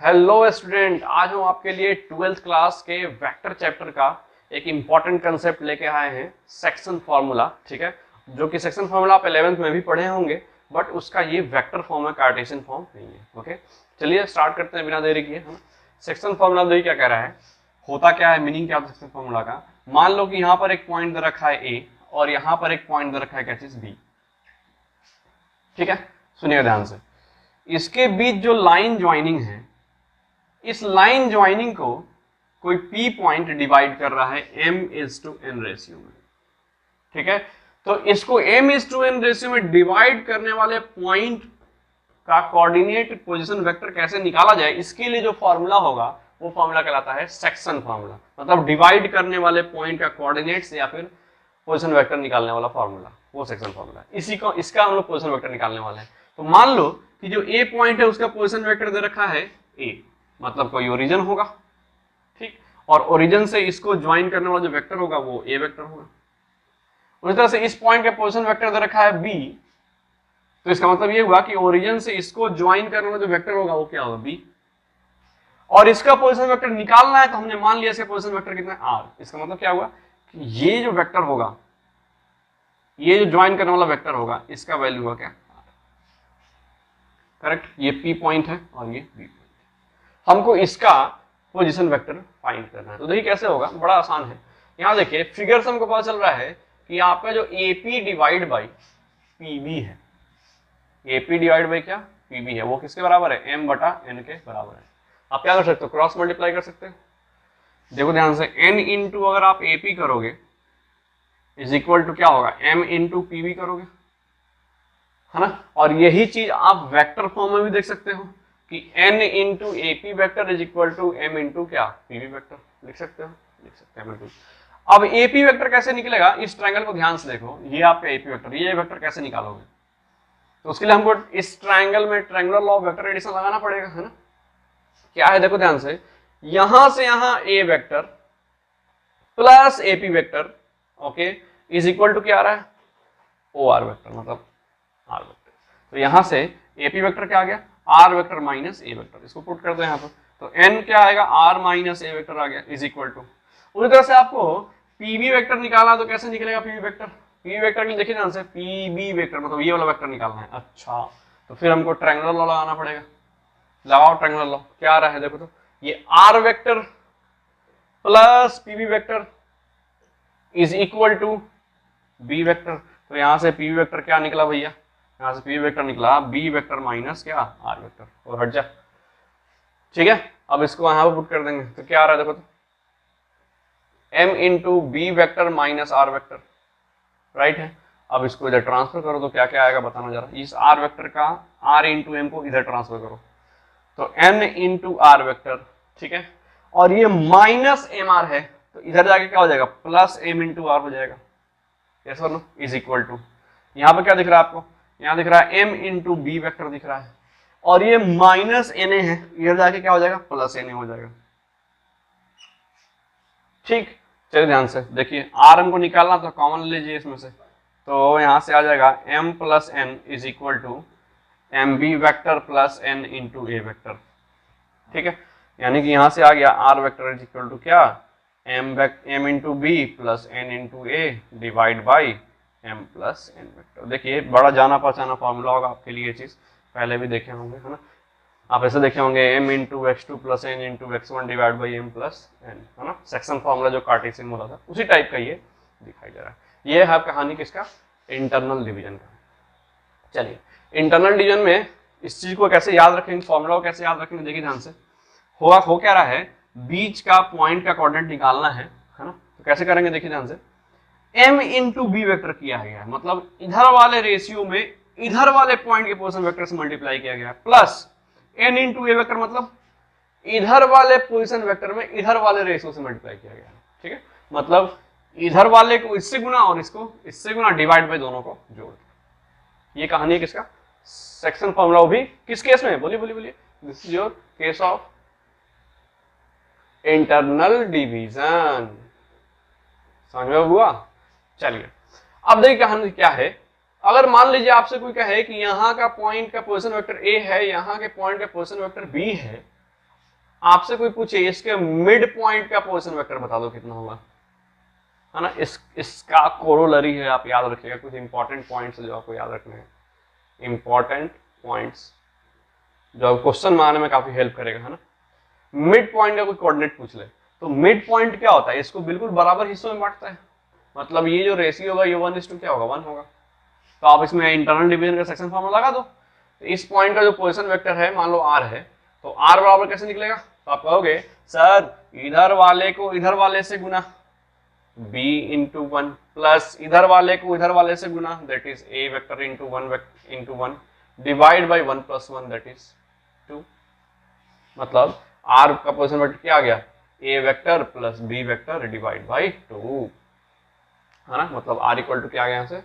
Hello student, आज हम आपके लिए 12th क्लास के वेक्टर चैप्टर का एक इम्पॉर्टेंट कंसेप्ट लेके आए हैं, सेक्शन फार्मूला। ठीक है, जो कि सेक्शन फार्मूला आप 11th में भी पढ़े होंगे, बट उसका ये वेक्टर फॉर्म है, कार्टेशियन फॉर्म नहीं है। ओके, चलिए स्टार्ट करते हैं बिना देरी किए। हम सेक्शन फार्मूला देखिए क्या कह रहा है, होता क्या है, मीनिंग क्या होता है सेक्शन फार्मूला का। मान लो कि यहाँ पर एक पॉइंट दे रखा है ए और यहाँ पर एक पॉइंट दे रखा है क्या चीज बी। ठीक है, सुनिए ध्यान से, इसके बीच जो लाइन ज्वाइनिंग है, इस लाइन ज्वाइनिंग को कोई P पॉइंट डिवाइड कर रहा है m/n रेशियो में। ठीक है, तो इसको m/n रेशियो में डिवाइड करने वाले पॉइंट का कोऑर्डिनेट पोजीशन वेक्टर कैसे निकाला जाए, इसके लिए जो फॉर्मूला होगा वो फॉर्मूला कहलाता है सेक्शन फॉर्मूला। मतलब डिवाइड करने वाले पॉइंट का कोऑर्डिनेट्स या फिर पोजीशन वेक्टर निकालने वाला फॉर्मूला, वो सेक्शन फॉर्मूला। इसका हम लोग पोजीशन वेक्टर निकालने वाले हैं। तो मान लो कि जो ए पॉइंट है उसका पोजीशन वेक्टर दे रखा है ए, मतलब कोई ओरिजिन होगा। ठीक, और ओरिजिन से इसको ज्वाइन करने वाला जो वेक्टर होगा वो ए वेक्टर होगा। उसी तरह से इस पॉइंट का पोजीशन वेक्टर दे रखा है बी, तो इसका मतलब ये हुआ कि ओरिजिन से इसको ज्वाइन करने वाला जो वेक्टर होगा वो क्या होगा, बी। और इसका पोजीशन वेक्टर निकालना है, तो हमने मान लिया इसका पोजीशन वेक्टर कितना है, आर। इसका मतलब क्या हुआ कि ये जो वेक्टर होगा, ये जो ज्वाइन करने वाला वेक्टर होगा, इसका वैल्यू होगा क्या, आर। करेक्ट, ये पी पॉइंट है और ये बी पॉइंट। हमको इसका पोजीशन वेक्टर फाइंड करना है। तो देखिए कैसे होगा, बड़ा आसान है। यहां देखिए फिगर से हमको पता चल रहा है कि यहाँ पे जो एपी डिवाइड बाई पीबी है, एपी डिवाइड बाई क्या, पीबी है, वो किसके बराबर है, m बटा n के बराबर है। आप क्या कर सकते हो, क्रॉस मल्टीप्लाई कर सकते हो। देखो ध्यान से, n इंटू अगर आप एपी करोगे इज इक्वल टू क्या होगा, m इंटू पीबी करोगे, है ना। और यही चीज आप वेक्टर फॉर्म में भी देख सकते हो कि n into AP vector is equal to m into क्या, पीवी वैक्टर। लिख सकते हो, लिख सकते हैं बिल्कुल। अब एपी वेक्टर कैसे निकलेगा, इस ट्रायंगल को ध्यान से देखो, ये आपका एपी वेक्टर, ये वेक्टर कैसे निकालोगे। तो उसके लिए हमको इस ट्रायंगल में triangular law of vector addition लगाना पड़ेगा, है ना। क्या है, देखो ध्यान से, यहां से यहां A vector plus AP vector, okay, is equal to क्या आ रहा है, ओ आर वेक्टर, मतलब आर वेक्टर। तो यहां से एपी वेक्टर क्या आ गया, R vector minus A vector. इसको पुट कर दो यहाँ पर, तो एन क्या आएगा, आर माइनस ए वेक्टर आ गया, इज इक्वल टू। उसी तरह से आपको पीबी वेक्टर निकालना, तो कैसे निकलेगा पीबी वेक्टर, पीबी वेक्टर के लिए देखिए ध्यान से, पीबी वेक्टर मतलब ये वाला वेक्टर निकालना है। अच्छा, तो फिर हमको ट्रायंगुलर लॉ लगाना पड़ेगा। लगाओ ट्रायंगुलर लॉ, क्या आ रहा है देखो, तो ये R vector plus PB vector is equal to B vector. तो यहां से पीबी वेक्टर क्या निकला भैया, यहां से पी वेक्टर निकला बी वेक्टर माइनस क्या, आर वेक्टर, और हट जा। ठीक है, अब इसको यहां पर पुट कर देंगे, तो क्या आ रहा है देखो, तो m into B vector minus R vector, right है। अब इसको इधर ट्रांसफर करो तो क्या क्या आएगा बताना जरा। इस आर वेक्टर का r इंटू एम को इधर ट्रांसफर करो, तो n इंटू आर वेक्टर, ठीक है। और ये माइनस एम आर है, तो इधर जाके क्या हो जाएगा, प्लस एम इंटू आर हो जाएगा। यस और नो, इज इक्वल टू, यहां पर क्या दिख रहा है आपको, यहां दिख रहा है m इंटू बी वैक्टर दिख रहा है, और ये माइनस na है, इधर जाके क्या हो जाएगा, प्लस na हो जाएगा। ठीक, चलिए ध्यान से देखिए, r हमको निकालना तो कॉमन ले लीजिए इसमें से, तो यहां से आ जाएगा m plus n is equal to M B vector plus n into A vector. ठीक है, यानी कि यहां से आ गया r vector is equal to क्या, m into B plus n into A divide by m plus n vector. देखिए बड़ा जाना पहचाना फॉर्मूला होगा आपके लिए, ये चीज पहले भी देखे होंगे, है ना। आप ऐसे देखे होंगे m into x two plus n into x one divide by m plus n, है ना। सेक्शन फॉर्मूला जो कार्टेशियन बोला था, उसी टाइप का ये दिखाई दे रहा है। ये है कहानी किसका, इंटरनल डिवीजन का। चलिए, इंटरनल डिवीजन में इस चीज को कैसे याद रखेंगे, फॉर्मूला को कैसे याद रखेंगे, देखिए ध्यान से। हो क्या रहा है, बीच का पॉइंट का कोऑर्डिनेट निकालना है ना। तो कैसे करेंगे, देखिए ध्यान से, m इंटू बी वेक्टर किया गया है, मतलब इधर वाले रेशियो में इधर वाले पॉइंट के पोजीशन वेक्टर से मल्टीप्लाई किया गया है, plus n into A vector मतलब इधर वाले पोजीशन वेक्टर में इधर वाले रेशियो से मल्टीप्लाई किया गया है। ठीक है, मतलब इधर वाले को इससे गुना और इसको इससे गुना, डिवाइड बाय दोनों को जोड़। ये कहानी है किसका, सेक्शन फॉर्मूला। भी किस केस में, बोलिए बोलिए बोलिए, this is your case of internal division. समझ में हुआ। चलिए अब देखिए कहानी क्या है, अगर मान लीजिए आपसे कोई कहे कि यहाँ का पॉइंट का पोजीशन वेक्टर ए है, यहाँ के पॉइंट का पोजीशन वेक्टर बी है, आपसे कोई पूछे इसके मिड पॉइंट का पोजीशन वेक्टर बता दो कितना होगा, है ना। इसका कोरोलरी है, आप याद रखिएगा कुछ इंपॉर्टेंट पॉइंट्स जो आपको याद रखने हैं, इंपॉर्टेंट पॉइंट्स जो क्वेश्चन में आने में काफी हेल्प करेगा, है ना। मिड पॉइंट का कोई कोऑर्डिनेट पूछ ले तो मिड पॉइंट क्या होता है, इसको बिल्कुल बराबर हिस्सों में बांटता है, मतलब ये जो रेशियो होगा ये 1:2 क्या होगा, 1 होगा। तो आप इसमें इंटरनल डिवीजन का सेक्शन फॉर्मूला लगा दो, तो इस पॉइंट का जो पोजीशन वेक्टर है मान लो r है, तो r बराबर कैसे निकलेगा, तो आप कहोगे सर इधर वाले को इधर वाले से गुना b इंटू 1 प्लस इधर वाले को इधर वाले से गुना that is a vector into 1 divide by 1 + 1 that is 2। मतलब r का पोजीशन वेक्टर क्या आ गया, a vector plus b vector divide by 2, है ना। मतलब r इक्वल टू क्या आ गया यहाँ से,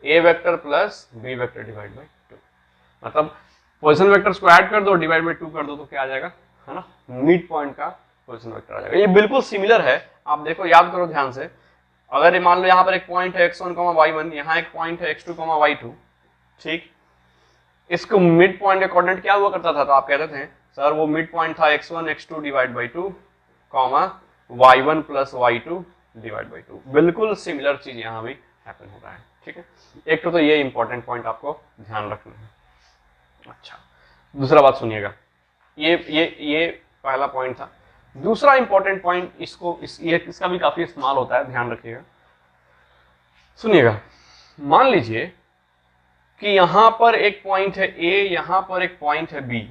a vector plus b vector divide by 2। मतलब पोजीशन वेक्टर्स को ऐड कर दो, डिवाइड बाई 2 कर दो, तो क्या आ जाएगा, है ना, मिड पॉइंट का पोजीशन वेक्टर आ जाएगा। ये बिल्कुल सिमिलर है, आप देखो याद करो ध्यान से। अगर ये मान लो यहाँ पर एक पॉइंट है x1, y1, यहाँ एक पॉइंट है x2, y2, ठीक। इसको मिड पॉइंट का कोऑर्डिनेट क्या हुआ करता था, तो आप कहते थे सर वो मिड पॉइंट था x1 x2 divide by 2, y1 plus y2 divide by 2। बिल्कुल सिमिलर चीज यहाँ भी हैपन हो रहा है, ठीक है। एक तो ये इंपॉर्टेंट पॉइंट आपको ध्यान रखना है। अच्छा, दूसरा बात सुनिएगा, ये पहला पॉइंट था। दूसरा इंपॉर्टेंट पॉइंट इसका भी काफी इस्तेमाल होता है, ध्यान रखिएगा, सुनिएगा। मान लीजिए कि यहां पर एक पॉइंट है A, यहां पर एक पॉइंट है B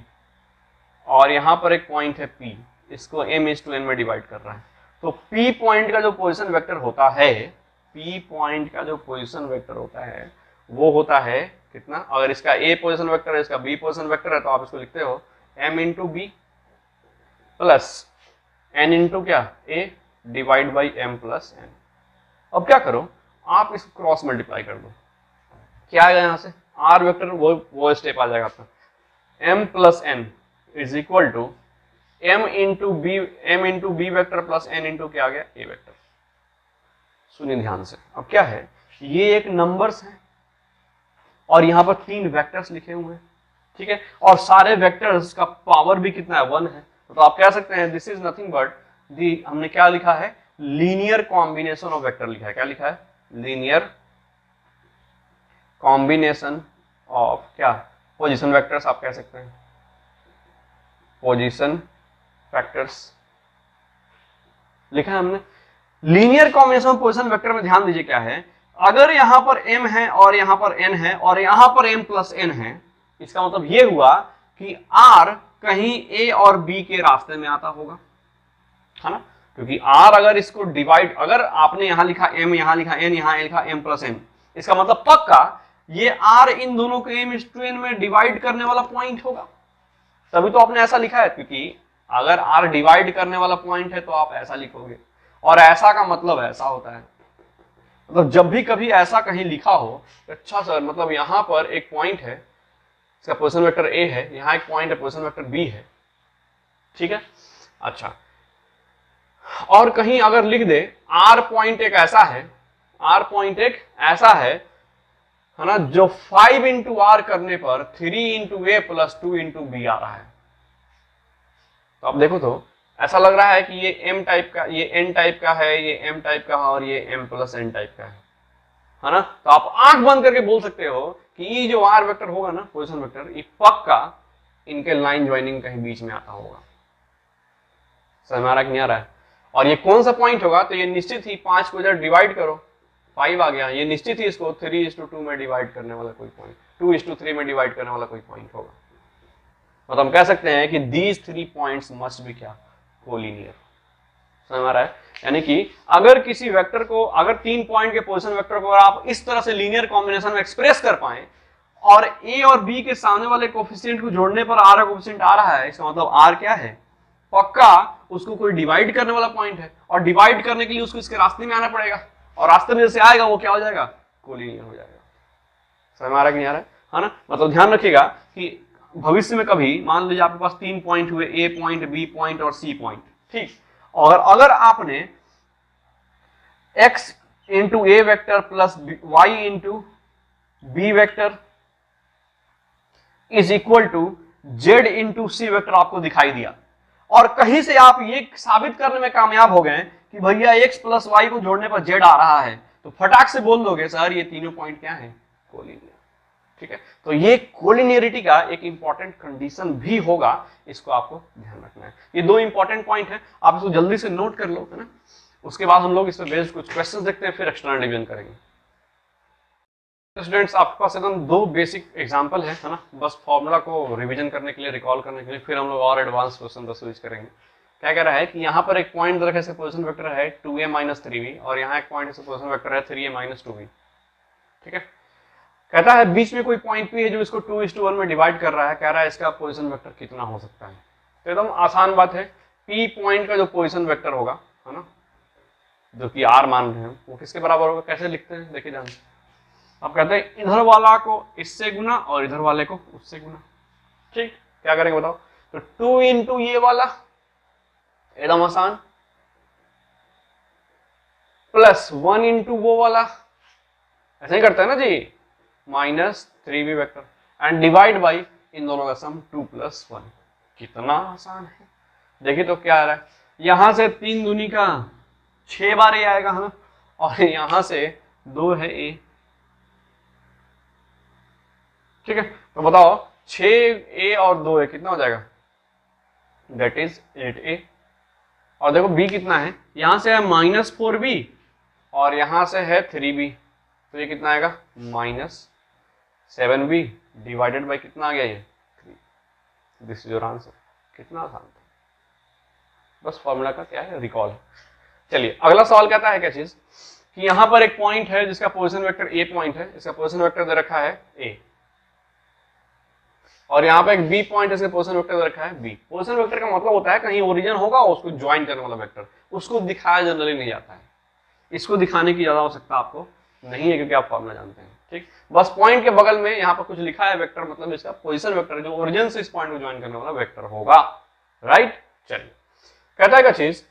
और यहां पर एक पॉइंट है P, इसको m/n में डिवाइड कर रहा है। तो P पॉइंट का जो पोजीशन वेक्टर होता है, P पॉइंट का जो पोजीशन वेक्टर होता है वो होता है कितना, अगर इसका A पोजीशन वेक्टर है, इसका B पोजीशन वेक्टर है, तो आप इसको लिखते हो m into B plus n into क्या A divide by m plus n। अब क्या करो, आप इसको क्रॉस मल्टीप्लाई कर दो, क्या आएगा यहाँ से, r वेक्टर वो स्टेप आ जाएगा आपका, m plus n is equal to m into B vector plus n into क्या आ गया A वेक्टर। सुनिए ध्यान से, अब क्या है, ये एक नंबर्स है और यहाँ पर 3 वेक्टर्स लिखे हुए हैं, ठीक है, और सारे वेक्टर्स का पावर भी कितना है, 1 है। तो आप कह सकते हैं this is nothing but the, हमने क्या लिखा है, लीनियर कॉम्बिनेशन ऑफ वेक्टर लिखा है। क्या लिखा है, लीनियर कॉम्बिनेशन ऑफ क्या, पोजीशन वेक्टर्स आप कह सकते हैं, पोजीशन वेक्टर्स लिखा है हमने। Linear combination of position vector में ध्यान दीजिए क्या है, अगर यहां पर m है और यहां पर n है और यहां पर m प्लस n है, इसका मतलब ये हुआ कि r कहीं a और b के रास्ते में आता होगा, है ना, क्योंकि r अगर इसको डिवाइड, अगर आपने यहां लिखा m, यहां लिखा n, यहां लिखा m प्लस n, इसका मतलब पक्का ये r इन दोनों को m/n में डिवाइड करने वाला पॉइंट होगा, तभी तो आपने ऐसा लिखा है। क्योंकि अगर r डिवाइड करने वाला पॉइंट है तो आप ऐसा लिखोगे, और ऐसा का मतलब ऐसा होता है। मतलब जब भी कभी ऐसा कहीं लिखा हो, अच्छा सर मतलब यहां पर एक पॉइंट है, इसका पोजीशन वेक्टर A है, यहां एक पॉइंट है पोजीशन वेक्टर B है, ठीक है। अच्छा, और कहीं अगर लिख दे R पॉइंट एक ऐसा है, R पॉइंट एक ऐसा है ना, जो 5 इंटू R करने पर 3 into A plus 2 into B आ रहा है। तो आप देखो तो ऐसा लग रहा है कि ये m टाइप का, ये n टाइप का है, ये m टाइप का है और ये m प्लस n टाइप का है ना। तो आप आंख बंद करके बोल सकते हो कि ये जो r वेक्टर होगा ना, पोजीशन वेक्टर, ये पक्का इनके लाइन ज्वाइनिंग कहीं बीच में आता होगा। समझ में आ रहा है कि नहीं आ रहा है? और ये कौन सा पॉइंट होगा, तो ये निश्चित ही 5 को इधर डिवाइड करो, 5 आ गया, ये निश्चित ही इसको 3:2 में डिवाइड करने वाला कोई पॉइंट, 2:3 में डिवाइड करने वाला कोई पॉइंट होगा। मतलब हम कह सकते हैं कि these 3 points must be क्या, कोलिनियर। समझ आ रहा है? यानी कि अगर किसी वेक्टर को, अगर 3 पॉइंट के पोजीशन वेक्टर को आप इस तरह से लीनियर कॉम्बिनेशन में एक्सप्रेस कर पाए और a और b के सामने वाले कोफिशिएंट को जोड़ने पर r का कोफिशिएंट आ रहा है, इसका मतलब r क्या है, पक्का उसको कोई डिवाइड करने वाला पॉइंट है, और डिवाइड करने के लिए उसको इसके रास्ते में आना पड़ेगा, और रास्ते में जैसे आएगा वो क्या हो जाएगा, कोलिनियर हो जाएगा। समझ में आ रहा है कि नहीं आ रहा है ना? मतलब ध्यान रखिएगा कि भविष्य में कभी मान लीजिए आपके पास 3 पॉइंट हुए, A पॉइंट, B पॉइंट और C पॉइंट, ठीक, और अगर आपने x into A vector plus y into B vector is equal to Z into C vector आपको दिखाई दिया, और कहीं से आप ये साबित करने में कामयाब हो गए कि भैया x प्लस वाई को जोड़ने पर z आ रहा है, तो फटाक से बोल दोगे सर ये तीनों पॉइंट क्या है, कोलिनियर। ठीक है, तो ये कोलिनियरिटी का एक इंपॉर्टेंट कंडीशन भी होगा, इसको आपको ध्यान रखना है। ये दो इंपॉर्टेंट पॉइंट है, आप इसको जल्दी से नोट कर लो, है ना। उसके बाद हम लोग इस पर बेस्ड कुछ क्वेश्चंस देखते हैं, फिर एक्सटर्नल डिवीजन करेंगे। स्टूडेंट्स आपके पास एकदम दो बेसिक एग्जांपल है ना, बस फॉर्मूला को रिवीजन करने के लिए, रिकॉल करने के लिए, फिर हम लोग और एडवांस क्वेश्चन पर स्विच करेंगे। क्या कह रहा है कि यहाँ पर एक पॉइंट रखा है, पोजीशन वेक्टर है 2a माइनस 3b, और यहाँ एक पॉइंट पोजीशन वेक्टर है 3a माइनस 2b। ठीक है, कहता है बीच में कोई पॉइंट p है जो इसको 2:1 में डिवाइड कर रहा है, कह रहा है इसका पोजीशन वेक्टर कितना हो सकता है। तो एकदम आसान बात है, p पॉइंट का जो पोजीशन वेक्टर होगा, है ना, जो कि r मान रहे हैं, वो किसके बराबर होगा, कैसे लिखते हैं देखिए ध्यान से। आप कहते हैं इधर वाला को इससे गुना और इधर वाले को उससे गुना। ठीक, क्या करेंगे बताओ, तो 2 इंटू ये वाला एकदम आसान, प्लस 1 इंटू वो वाला, ऐसे ही करते हैं ना जी, minus 3b vector, and divide by इन दोनों का सम 2 प्लस 1। कितना आसान है, देखिए तो क्या आ रहा है, यहां से 3 दूनी का 6 बार ए आएगा, है ना, और यहां से 2 है ए। ठीक है, तो बताओ 6a और 2a कितना हो जाएगा, दैट इज 8a। और देखो b कितना है, यहां से है माइनस 4b और यहां से है 3b, तो ये कितना आएगा माइनस 7b डिवाइडेड बाई कितना आ गया ये 3। This is your answer. कितना आसान था, बस फॉर्मूला का क्या है, रिकॉल। चलिए अगला सवाल कहता है क्या चीज, कि यहां पर एक पॉइंट है जिसका पोजीशन वेक्टर a पॉइंट है, इसका पोजीशन वेक्टर दे रखा है a, और यहाँ पे एक बी पॉइंट इसके पोजीशन वेक्टर रखा है बी। पोजीशन वेक्टर का मतलब होता है कहीं ओरिजिन होगा उसको ज्वाइन करने वाला वेक्टर, उसको दिखाया जनरली नहीं जाता है, इसको दिखाने की ज्यादा आवश्यकता आपको नहीं है क्योंकि आप फॉर्मूला जानते हैं। ठीक, बस पॉइंट के बगल में यहाँ पर कुछ लिखा है वेक्टर, मतलब इसका पोजीशन वेक्टर जो ओरिजिन से इस पॉइंट को ज्वाइन करने वाला वेक्टर होगा। राइट, चलिए कहता है क्या चीज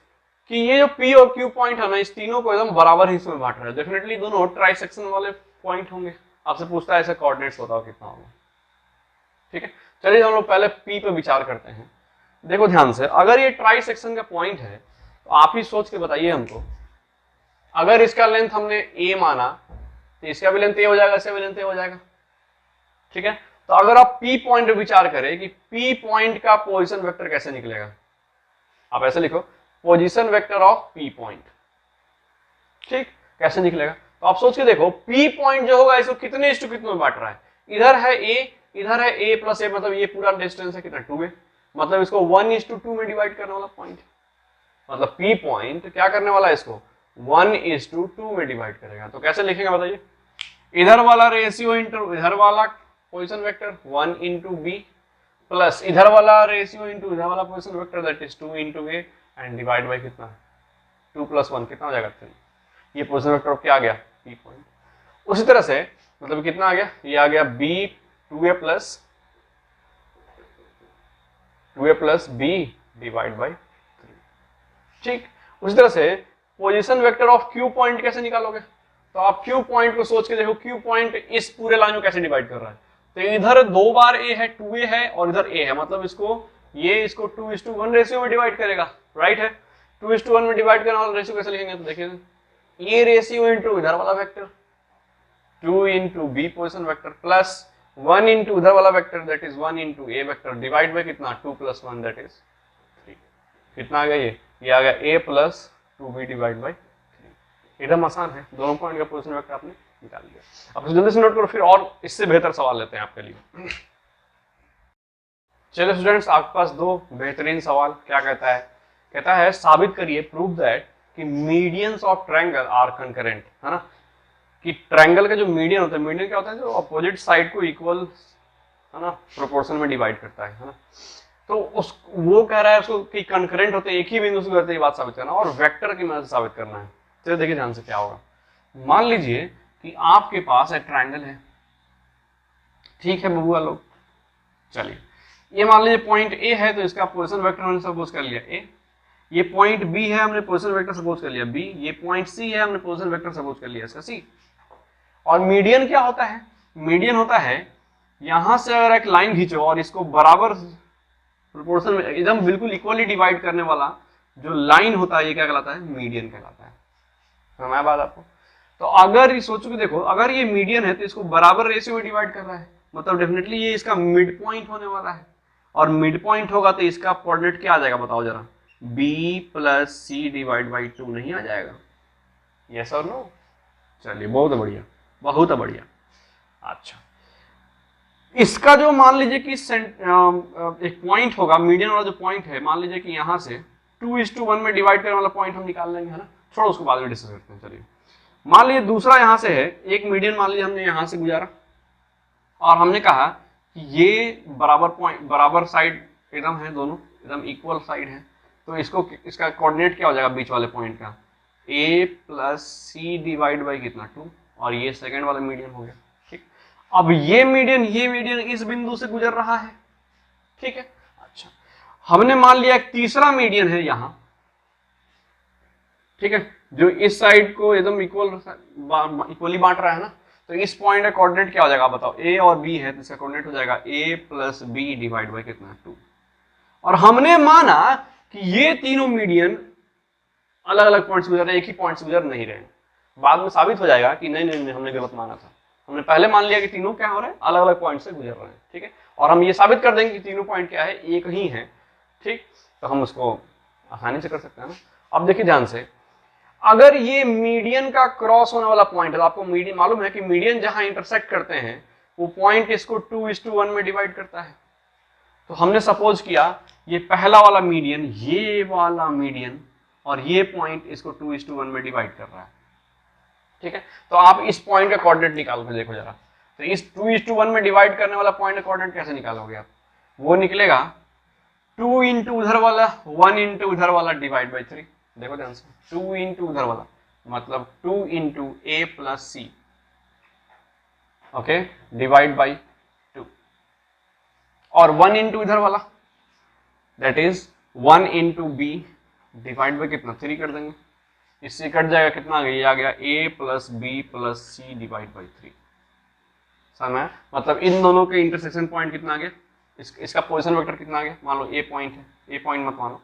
कि ये जो पी और क्यू पॉइंट है ना, इस तीनों को एकदम बराबर हिस्सों में बांट रहा है। डेफिनेटली दोनों ट्राइसेक्शन वाले पॉइंट होंगे। आपसे पूछता है ऐसे कोऑर्डिनेट्स बताओ कितना होगा। ठीक है, चलिए हम लोग पहले P पे विचार करते हैं। देखो ध्यान से, अगर ये ट्राई सेक्शन का पॉइंट है तो आप ही सोच के बताइए हमको, अगर इसका लेंथ हमने A माना तो इसका भी लेंथ A हो जाएगा, इसका भी लेंथ A हो जाएगा। ठीक है, तो अगर आप P पॉइंट पे विचार करें कि P पॉइंट का पोजीशन वेक्टर कैसे निकलेगा, आप ऐसे लिखो position vector of P point. ठीक, कैसे निकलेगा, तो आप सोच के देखो P पॉइंट जो होगा इसको कितने इस टू कितने में बांट रहा है, इधर है A, इधर है a प्लस a, मतलब ये पूरा डिस्टेंस है कितना 2a, मतलब इसको 1:2 में डिवाइड करने वाला पॉइंट, मतलब P पॉइंट क्या करने वाला है, इसको 1:2 में डिवाइड करेगा। तो कैसे लिखेंगे बताइए, इधर वाला रेशियो इंटू इधर वाला position vector 1 into B, plus इधर वाला रेशियो इंटू इधर वाला position vector that is 2 into A, and divide by कितना 2 प्लस 1 कितना हो जाएगा 3। ये पोजीशन वेक्टर क्या आ गया P पॉइंट। उसी तरह से मतलब कितना आ गया, ये आ गया b 2a plus b divide by 3। ठीक, उसी तरह से position vector of Q point कैसे निकालोगे, तो आप Q पॉइंट को सोच के देखो, Q पॉइंट इस पूरे लाइन को कैसे डिवाइड कर रहा है, तो इधर 2 बार a है, 2a है और इधर a है, मतलब इसको ये इसको 2:1 रेशियो में डिवाइड करेगा। राइट है, 2:1 में डिवाइड करने वाला रेशियो कैसे लिखेंगे, तो देखिए ये रेशियो इंटू इधर वाला vector 2 into B position vector plus 1 into उधर वाला vector that is 1 into A vector divide by कितना 2 प्लस 1 दैट इज 3। कितना आ गया ये आ गया a plus 2b divide by 3। एकदम आसान है, दोनों पॉइंट का पोजीशन वेक्टर आपने निकाल लिया। अब जल्दी से नोट करो, फिर और इससे बेहतर सवाल लेते हैं आपके लिए। चलिए स्टूडेंट्स, आपके पास दो बेहतरीन सवाल। क्या कहता है साबित करिए, प्रूव दैट कि medians of triangle are concurrent, है ना, कि ट्रायंगल का जो मीडियन होता है, मीडियन क्या होता है, जो अपोजिट साइड को इक्वल, है ना, प्रोपोर्शन में डिवाइड करता है ना, तो उस वो कह रहा है उसको कि कंकरेंट होते हैं, एक ही बिंदु से करते ये बात साबित करना, और वेक्टर की मदद से साबित करना है। तो देखिए ध्यान से क्या होगा, मान लीजिए कि आपके पास एक ट्रायंगल है। ठीक है बबुआ लोग, चलिए ये मान लीजिए पॉइंट ए है, तो इसका पोजीशन वेक्टर हमने सपोज कर लिया ए। ये पॉइंट बी है, हमने पोजीशन वेक्टर सपोज कर लिया बी। ये पॉइंट सी है, हमने पोजीशन वेक्टर सपोज कर लिया इसका सी। और मीडियन क्या होता है, मीडियन होता है यहां से अगर एक लाइन खींचो और इसको बराबर प्रोपोर्शन में एकदम बिल्कुल इक्वली डिवाइड करने वाला जो लाइन होता है ये क्या कहलाता है, मीडियन कहलाता है। समझ में बात आपको? तो अगर ये सोचो कि देखो अगर ये मीडियन है तो इसको बराबर रेशियो में डिवाइड कर रहा है, मतलब डेफिनेटली ये इसका मिड पॉइंट होने वाला है, और मिड पॉइंट होगा तो इसका कोऑर्डिनेट क्या आ जाएगा बताओ जरा, b plus C divide by 2 नहीं आ जाएगा? यस और नो? चलिए बहुत बढ़िया, बहुत बढ़िया। अच्छा, इसका जो मान लीजिए कि एक पॉइंट होगा, मीडियन वाला जो पॉइंट है, मान लीजिए कि यहाँ से 2:1 में डिवाइड करने वाला पॉइंट हम निकाल लेंगे, है ना, छोड़ो उसको बाद में डिस्कस करते हैं। चलिए मान लीजिए दूसरा यहाँ से है, एक मीडियन मान लीजिए हमने यहाँ से गुजारा और हमने कहा कि ये बराबर पॉइंट, बराबर साइड एकदम है, दोनों एकदम इक्वल साइड है, तो इसका कोऑर्डिनेट क्या हो जाएगा बीच वाले पॉइंट का, a plus C divide by कितना 2, और ये सेकेंड वाला मीडियन हो गया। ठीक, अब ये मीडियन इस बिंदु से गुजर रहा है, ठीक है। अच्छा, हमने मान लिया एक तीसरा मीडियन है यहाँ, ठीक है, जो इस साइड को एकदम इक्वली बांट रहा है ना, तो इस पॉइंट का कोऑर्डिनेट क्या हो जाएगा बताओ, a और b है तो इसका कोऑर्डिनेट हो जाएगा a plus B divide by कितना 2, और हमने माना कि ये तीनों मीडियन अलग अलग पॉइंट से गुजर रहे हैं, एक ही पॉइंट से गुजर नहीं रहे। बाद में साबित हो जाएगा कि नहीं हमने गलत माना था, हमने पहले मान लिया कि तीनों क्या हो रहे हैं, अलग अलग पॉइंट से गुजर रहे हैं, ठीक है, और हम ये साबित कर देंगे कि तीनों पॉइंट क्या है, एक ही है, ठीक, तो हम उसको आसानी से कर सकते हैं ना। अब देखिए ध्यान से, अगर ये मीडियन का क्रॉस होने वाला पॉइंट है, तो आपको मीडियन मालूम है कि मीडियन जहां इंटरसेक्ट करते हैं वो पॉइंट इसको 2:1 में डिवाइड करता है। तो हमने सपोज किया ये पहला वाला मीडियन, ये वाला मीडियन और ये पॉइंट इसको 2:1 में डिवाइड कर रहा है, ठीक है। तो आप इस पॉइंट का कोऑर्डिनेट निकाल के देखो जरा, तो इस 2:1 में डिवाइड करने वाला पॉइंट का कोऑर्डिनेट कैसे निकालोगे आप, वो निकलेगा 2 इंटू उधर वाला 1 इंटू उधर वाला डिवाइड बाई 3। देखो ध्यान से, 2 इंटू उधर वाला मतलब 2 into A plus C, okay, divide by 2, और 1 इंटू इधर वाला that is 1 into B divide by कितना 3 कर देंगे, इससे कट जाएगा कितना आ गया, ये आ गया a plus B plus C divide by 3। समझ, मतलब इन दोनों के इंटरसेक्शन पॉइंट कितना आ गया, इसका पोजीशन वेक्टर कितना आ गया, मान लो ए पॉइंट है, ए पॉइंट मत मानो,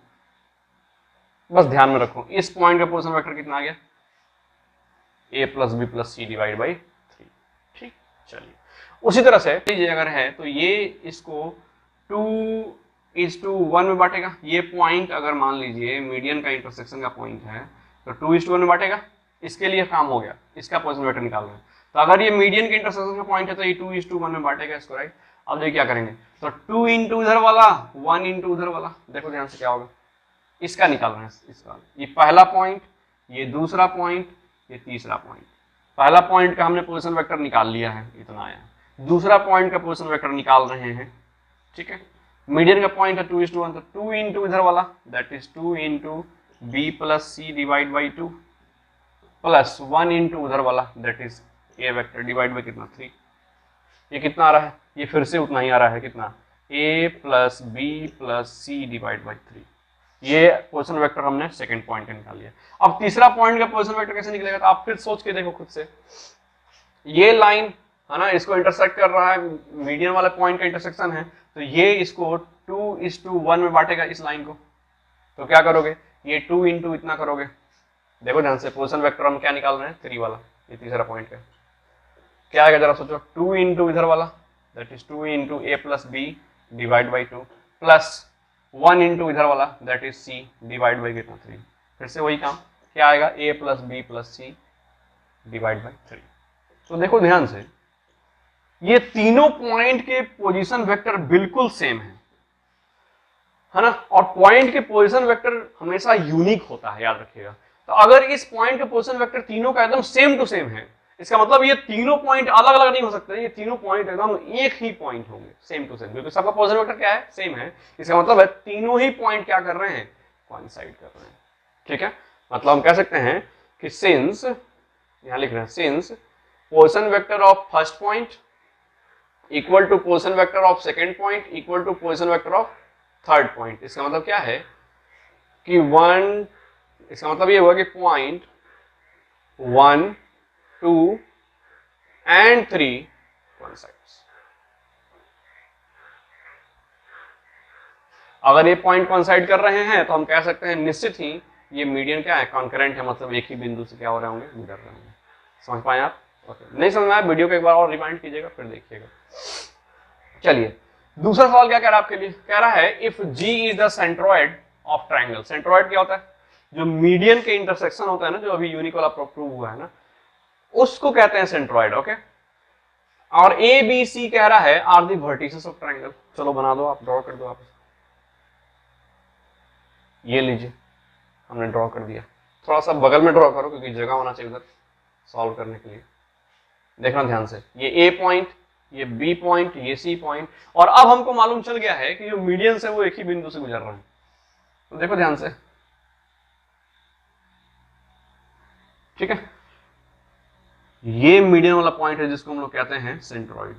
बस ध्यान में रखो इस पॉइंट का पोजीशन वेक्टर कितना आ गया, a plus B plus C divide by 3, ठीक। चलिए उसी तरह से लीजिए अगर है तो ये इसको 2:1 में बांटेगा, ये पॉइंट अगर मान लीजिए मीडियन का इंटरसेक्शन का पॉइंट है तो 2:1 में बांटेगा, इसके लिए काम हो गया, इसका पोजीशन वेक्टर निकाल रहे हैं। तो अगर ये मीडियन के इंटरसेक्शन का पॉइंट है तो ये 2:1 में बांटेगा इसको, राइट। अब देखिए क्या करेंगे, तो 2 इंटू उधर वाला 1 इंटू उधर वाला, देखो ध्यान से क्या होगा, इसका निकाल रहे हैं, इसका, ये पहला पॉइंट, ये दूसरा पॉइंट, ये तीसरा पॉइंट। पहला पॉइंट का हमने पोजीशन वेक्टर निकाल लिया है, इतना आया, दूसरा पॉइंट का पोजीशन वेक्टर निकाल रहे हैं, ठीक है। मीडियन का पॉइंट है 2:1, तो 2 इंटू इधर वाला that is 2 into B plus C divide by 2 plus 1 into उधर वाला that is A vector divide by कितना 3। ये कितना आ रहा है, ये फिर से उतना ही आ रहा है, कितना, a plus B plus C divide by 3। ये पोजीशन वेक्टर हमने सेकंड पॉइंट का निकाल लिया। अब तीसरा पॉइंट का पोजीशन वेक्टर कैसे निकलेगा, तो आप फिर सोच के देखो खुद से, ये लाइन है ना, इसको इंटरसेक्ट कर रहा है, मीडियन वाला पॉइंट का इंटरसेक्शन है, तो ये इसको 2:1 में बांटेगा इस लाइन को, तो क्या करोगे, ये 2 इंटू इतना करोगे, देखो ध्यान से पोजीशन वेक्टर हम क्या निकाल रहे हैं, 3 वाला, ये तीसरा पॉइंट का क्या आएगा जरा सोचो, 2 इंटू इधर वाला that is 2 into A plus B divide by 2 plus 1 into इधर वाला that is C divide by कितना 3। फिर से वही काम, क्या आएगा, a plus B plus C divide by 3। तो देखो ध्यान से, ये तीनों पॉइंट के पोजीशन वेक्टर बिल्कुल सेम है ना, और पॉइंट के पोजीशन वेक्टर हमेशा यूनिक होता है, याद रखिएगा। तो अगर इस पॉइंट के पोजीशन वेक्टर तीनों का एकदम सेम टू सेम है, इसका मतलब ये तीनों पॉइंट अलग अलग नहीं हो सकते, ये तीनों पॉइंट एकदम एक ही पॉइंट होंगे, सेम टू सेम, क्योंकि सबका पोजीशन वेक्टर क्या है, सेम है। इसका मतलब है तीनों ही पॉइंट क्या कर रहे हैं, कोइंसाइड कर रहे हैं, ठीक है। मतलब हम कह सकते हैं कि सिंस, यहां लिख रहे हैं, since position vector of first point equal to position vector of second point equal to position vector of third point. इसका मतलब क्या है कि इसका मतलब ये हुआ कि पॉइंट 1, 2 and 3 coincides। अगर ये पॉइंट कोइंसाइड कर रहे हैं तो हम कह सकते हैं निश्चित ही ये मीडियन क्या है, कॉन्करेंट है, मतलब एक ही बिंदु से क्या हो रहे होंगे, गुजर रहे होंगे। समझ पाए आप? ओके, नहीं समझ में आया वीडियो को एक बार और रिमाइंड कीजिएगा, फिर देखिएगा। चलिए दूसरा सवाल क्या कह रहा है आपके लिए, कह रहा है if G is the centroid of triangle. Centroid क्या होता है? जो मीडियन के इंटरसेक्शन होता है ना, जो अभी यूनिक वाला प्रूव हुआ है ना, उसको कहते हैं सेंट्रोइड। ओके, और ए बी सी कह रहा है are the vertices of triangle. चलो बना दो आप, ड्रॉ कर दो आप, ये लीजिए हमने ड्रॉ कर दिया। थोड़ा सा बगल में ड्रॉ करो क्योंकि जगह होना चाहिए उधर सॉल्व करने के लिए। देखना ध्यान से, ये ए पॉइंट, ये बी पॉइंट, ये सी पॉइंट, और अब हमको मालूम चल गया है कि जो मीडियन से वो एक ही बिंदु से गुजर रहा है। तो देखो ध्यान से, ठीक है, ये मीडियन वाला पॉइंट है जिसको हम लोग कहते हैं सेंट्रोइड,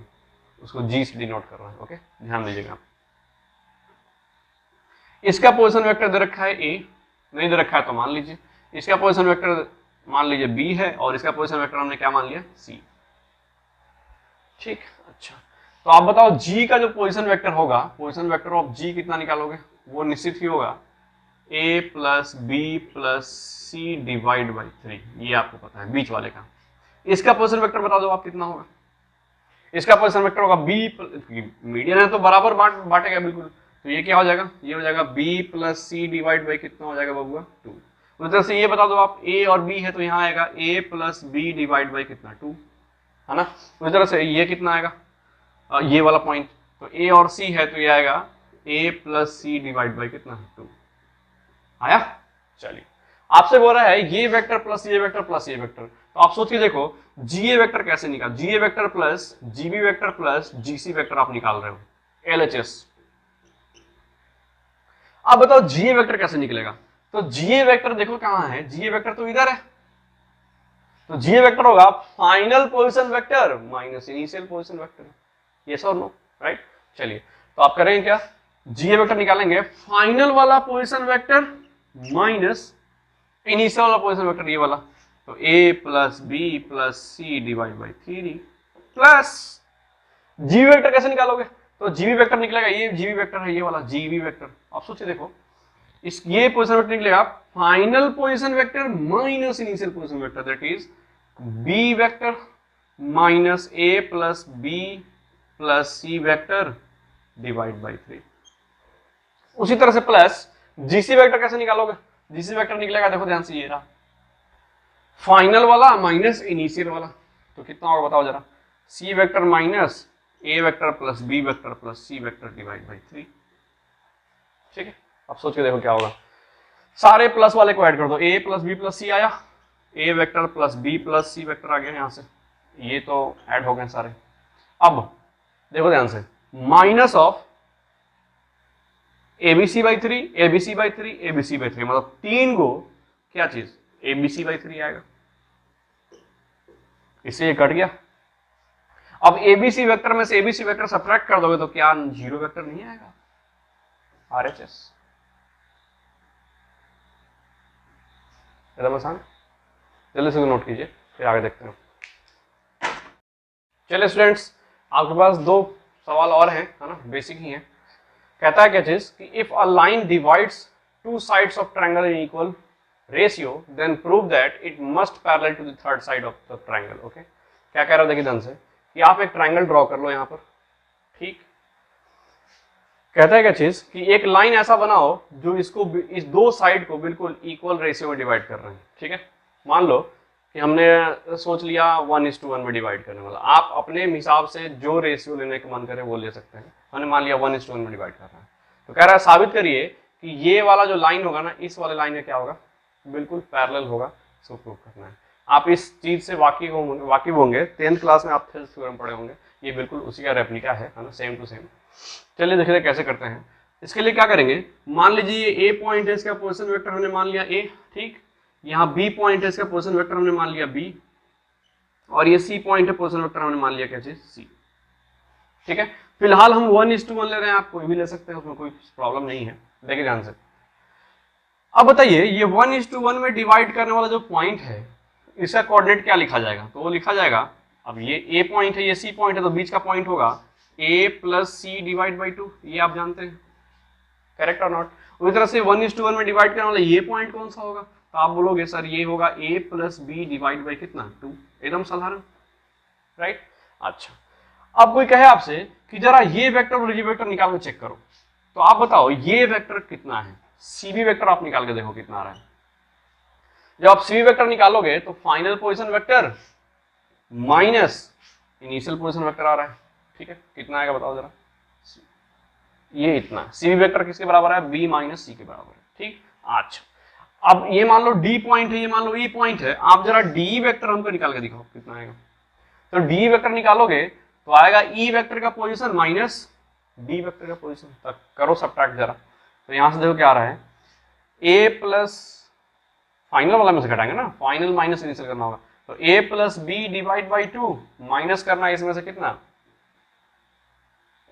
उसको जी से डिनोट कर रहा है। ओके, ध्यान दीजिएगा आप। इसका पोजीशन वेक्टर दे रखा है ए, नहीं दे रखा है तो मान लीजिए इसका पोजीशन वेक्टर मान लीजिए बी है, और इसका पोजीशन वेक्टर हमने क्या मान लिया, सी। ठीक, अच्छा, तो आप बताओ जी का जो पोजीशन वेक्टर होगा, पोजीशन वेक्टर ऑफ जी कितना निकालोगे? वो निश्चित ही होगा a plus B plus C divide by 3, ये आपको पता है बीच वाले का। इसका पोजीशन वेक्टर बता दो आप कितना होगा? इसका पोजीशन वेक्टर होगा b, मीडियन है तो बराबर बांटेगा बिल्कुल, तो ये क्या हो जाएगा, ये हो जाएगा b plus C divide by कितना हो जाएगा बबुआ, 2। उस तरह से ये बता दो आप, a और b है तो यहाँ आएगा a plus B divide by कितना, 2, है ना। उस तरह से ये कितना आएगा, ये वाला पॉइंट, तो a और c है तो ये आएगा a plus C divide by कितना, 2 आया। चलिए, आपसे बोल रहा है ये वेक्टर प्लस ये वेक्टर प्लस ये वेक्टर, तो आप सोच के देखो जीए वेक्टर कैसे निकाल, GA vector plus GB vector plus GC vector आप निकाल रहे हो, एलएचएस। अब बताओ जीए वेक्टर कैसे निकलेगा? तो जीए वेक्टर देखो कहां है, जीए वेक्टर तो इधर है, तो जीए वेक्टर होगा final position vector minus initial position vector, yes और नो, राइट। चलिए, तो आप करेंगे क्या, जीए वेक्टर निकालेंगे फाइनल वाला पोजीशन वेक्टर माइनस इनिशियल वाला पोजीशन वेक्टर, ये वाला, तो a plus B plus C divide by 3 plus GB vector कैसे निकालोगे? तो जीबी वेक्टर निकलेगा, ये जीबी वेक्टर है, ये वाला जीबी वेक्टर। आप सोचिए देखो, इस ये पोजीशन वेक्टर निकलेगा final position vector minus initial position vector, that is B vector minus a plus B plus C vector divide by 3। उसी तरह से प्लस जीसी वेक्टर कैसे निकालोगे? जीसी वेक्टर निकलेगा, देखो ध्यान से, ये रहा फाइनल वाला माइनस इनिशियल वाला, तो कितना होगा बताओ जरा, C vector minus A vector plus B vector plus C vector divide by 3। ठीक है, अब सोच के देखो क्या होगा, सारे प्लस वाले को ऐड कर दो, ए प्लस बी प्लस सी आया, ए vector plus B plus C vector आ गया यहां से, ये तो ऐड हो गए सारे। अब देखो ध्यान से, minus of ABC by 3, ABC by 3, ABC by 3, मतलब 3 को क्या चीज, एबीसी बाई 3 आएगा, इससे ये कट गया। अब एबीसी वेक्टर में से एबीसी वेक्टर सब्ट्रैक्ट कर दोगे तो क्या जीरो वेक्टर नहीं आएगा, आरएचएस। एकदम आसान, जल्दी से नोट कीजिए, फिर आगे देखते हैं। चलिए स्टूडेंट्स, आपके पास 2 सवाल और हैं, है ना, बेसिक ही हैं। कहता है क्या चीज कि if a line divides 2 sides of triangle in equal ratio then prove that it must parallel to the third side of the triangle. Okay, क्या कह रहा है देखिए ध्यान से, कि आप एक ट्रायंगल ड्रॉ कर लो यहां पर, ठीक। कहता है क्या चीज कि एक लाइन ऐसा बनाओ जो इसको, इस 2 साइड को बिल्कुल इक्वल रेशियो में डिवाइड कर रहे हैं, ठीक है। मान लो कि हमने सोच लिया 1:1 में डिवाइड करने वाला, आप अपने हिसाब से जो रेशियो लेने का मन करे वो ले सकते हैं। हमने मान लिया 1:1 में डिवाइड कर रहा है, तो कह रहा है साबित करिए कि ये वाला जो लाइन होगा ना, इस वाले लाइन में क्या होगा, बिल्कुल पैरेलल होगा, इसको प्रूव करना है। आप इस चीज से वाकिफ होंगे, 10th क्लास में आप थ्योरम पढ़े होंगे, ये बिल्कुल उसी का रेप्लिका है ना, सेम टू सेम। चलिए देखिए कैसे करते हैं। इसके लिए क्या करेंगे, मान लीजिए ये ए पॉइंट है, इसका पोजीशन वेक्टर हमने मान लिया ए, ठीक। यहाँ बी पॉइंट है, इसका पोजीशन वेक्टर हमने मान लिया बी, और ये सी पॉइंट है, पोजीशन वेक्टर हमने मान लिया क्या चीज, सी। ठीक है, फिलहाल हम 1:1 ले रहे हैं, आप कोई भी ले सकते हैं, उसमें कोई प्रॉब्लम नहीं है। देखिए ध्यान से, अब बताइए ये 1:1 में डिवाइड करने वाला जो पॉइंट है, इसका कोऑर्डिनेट क्या लिखा जाएगा? तो वो लिखा जाएगा, अब ये ए पॉइंट है, ये सी पॉइंट है, तो बीच का पॉइंट होगा a plus C divide by 2, ये आप जानते हैं, करेक्ट और नॉट? उसी तरह से 1:1 में डिवाइड करने वाला ये पॉइंट कौन सा होगा? तो आप बोलोगे सर ये होगा a plus B divide by कितना 2, एकदम साधारण, राइट? अच्छा, अब कोई कहे आपसे कि जरा ये वेक्टर और ये वेक्टर निकाल के चेक करो, तो आप बताओ ये वेक्टर कितना है, सीबी वेक्टर आप निकाल के देखो कितना आ रहा है। जब आप सीबी वेक्टर निकालोगे तो final position vector minus initial position vector आ रहा है, ठीक है? कितना आएगा बताओ जरा? ये इतना। सीबी वेक्टर किसके बराबर है? बी माइनस सी के बराबर है, ठीक? अच्छा, अब ये मान लो डी पॉइंट है, ये मान लो ई पॉइंट है, आप जरा डी वेक्टर हमको निकाल के दिखाओ कितना आएगा। तो डी वेक्टर निकालोगे तो आएगा ई वेक्टर का पोजीशन माइनस डी वेक्टर का पोजीशन, तक करो सब्ट्रैक्ट जरा। तो यहां से देखो क्या आ रहा है, ए प्लस फाइनल वाला में से घटाएंगे ना, फाइनल माइनस इनिशियल करना होगा, तो A plus B divide by 2 minus करना है इसमें से कितना,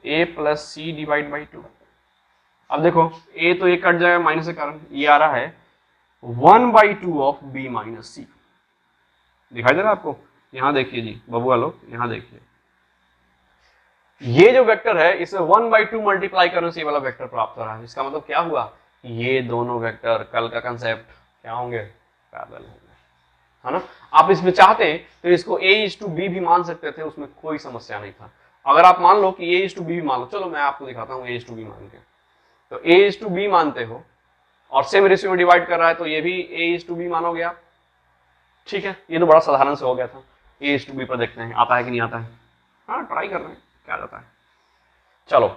A plus C divide by 2। अब देखो ए तो ए कट जाएगा माइनस के कारण, ये आ रहा है 1/2 ऑफ बी माइनस सी। दिखाई दे रहा है आपको? यहां देखिए जी बबुआ लोग, यहां देखिए ये जो वेक्टर है इसमें 1/2 मल्टीप्लाई करने से ये वाला वेक्टर प्राप्त हो रहा है। इसका मतलब क्या हुआ, ये दोनों वेक्टर कल का कंसेप्ट क्या होंगे, पैरेलल होंगे, है ना? आप इसमें चाहते तो इसको a/b भी मान सकते थे, उसमें कोई समस्या नहीं था। अगर आप मान लो कि a/b भी मान लो, चलो मैं आपको दिखाता हूँ a/b मान के, तो a/b मानते हो और सेम रेशियो में डिवाइड कर रहा है तो ये भी a/b मानोगे आप, ठीक है? ये तो बड़ा साधारण से हो गया था। a/b पर देखते हैं आता है कि नहीं आता है, हाँ ट्राई कर रहे हैं क्या जाता है। चलो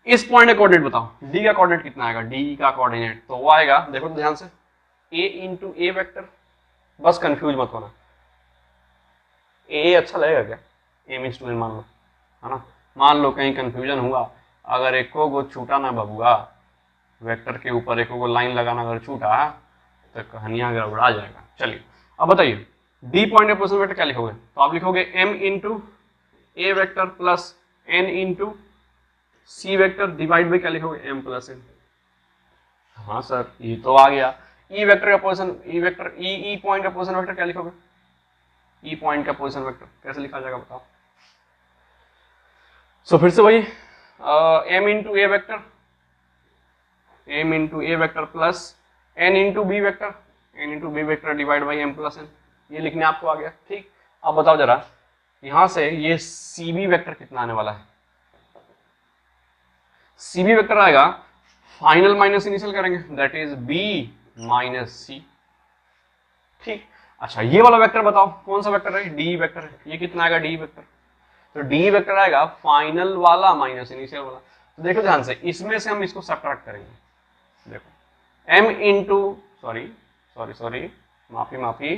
इस पॉइंट का कोऑर्डिनेट बताओ, डी का कोऑर्डिनेट कितना आएगा, डी का कोऑर्डिनेट तो वो आएगा, देखो तो ध्यान से, a इंटू ए वेक्टर, बस कंफ्यूज मत होना, ए अच्छा लगेगा क्या, a मीन्स 2 मान लो, है ना? मान लो कहीं कंफ्यूजन हुआ, अगर एको को छूटा ना बबुआ, वेक्टर के ऊपर एको को लाइन लगाना अगर छूटा तो कहानियां गड़बड़ा जाएगा। चलिए अब बताइए डी पॉइंट का पोजीशन वेक्टर क्या लिखोगे, तो आप लिखोगे m into A vector plus n into C vector divide by क्या लिखोगे, m प्लस n। हाँ सर ये तो आ गया। ई वेक्टर का पोजीशन, ई वेक्टर ई पॉइंट का पोजीशन वेक्टर क्या लिखोगे, ई पॉइंट का पोजीशन वेक्टर कैसे लिखा जाएगा बताओ? सो फिर से वही m into A vector, m into A vector plus n into B vector, n into B vector divide by m plus n, ये लिखने आपको आ गया, ठीक? अब बताओ जरा यहां से ये cb वेक्टर कितना आने वाला है, cb वेक्टर आएगा फाइनल माइनस इनिशियल करेंगे, दैट इज b माइनस सी, ठीक? अच्छा ये वाला वेक्टर बताओ कौन सा वेक्टर है, डी वेक्टर है, ये कितना आएगा डी वेक्टर, तो डी वेक्टर आएगा फाइनल वाला माइनस इनिशियल वाला। तो देखो ध्यान से, इसमें से हम इसको सब्ट्रैक्ट करेंगे, देखो m इंटू सॉरी माफी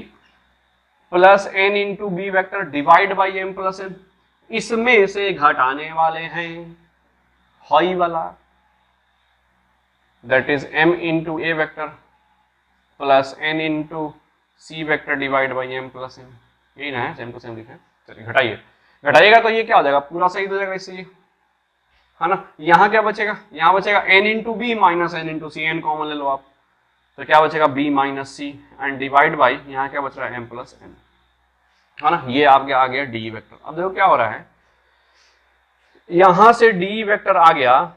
plus n into B vector divide by m plus n, इसमें से घटाने वाले हैं हाई वाला, that is m into A vector plus n into C vector divide by m plus n, यही ना है, सेम टू सेम लिखे। चलिए घटाइएगा तो ये क्या हो जाएगा, पूरा सही हो जाएगा इससे, है ना? यहाँ क्या बचेगा, यहाँ बचेगा n into B minus n into C, n common ले लो आप, तो क्या बचेगा b minus C and divide by यहाँ क्या बच रहा है m प्लस n, है ना? ये आपके आ गया डी वेक्टर। अब देखो क्या हो रहा है, यहां से डी वेक्टर आ गया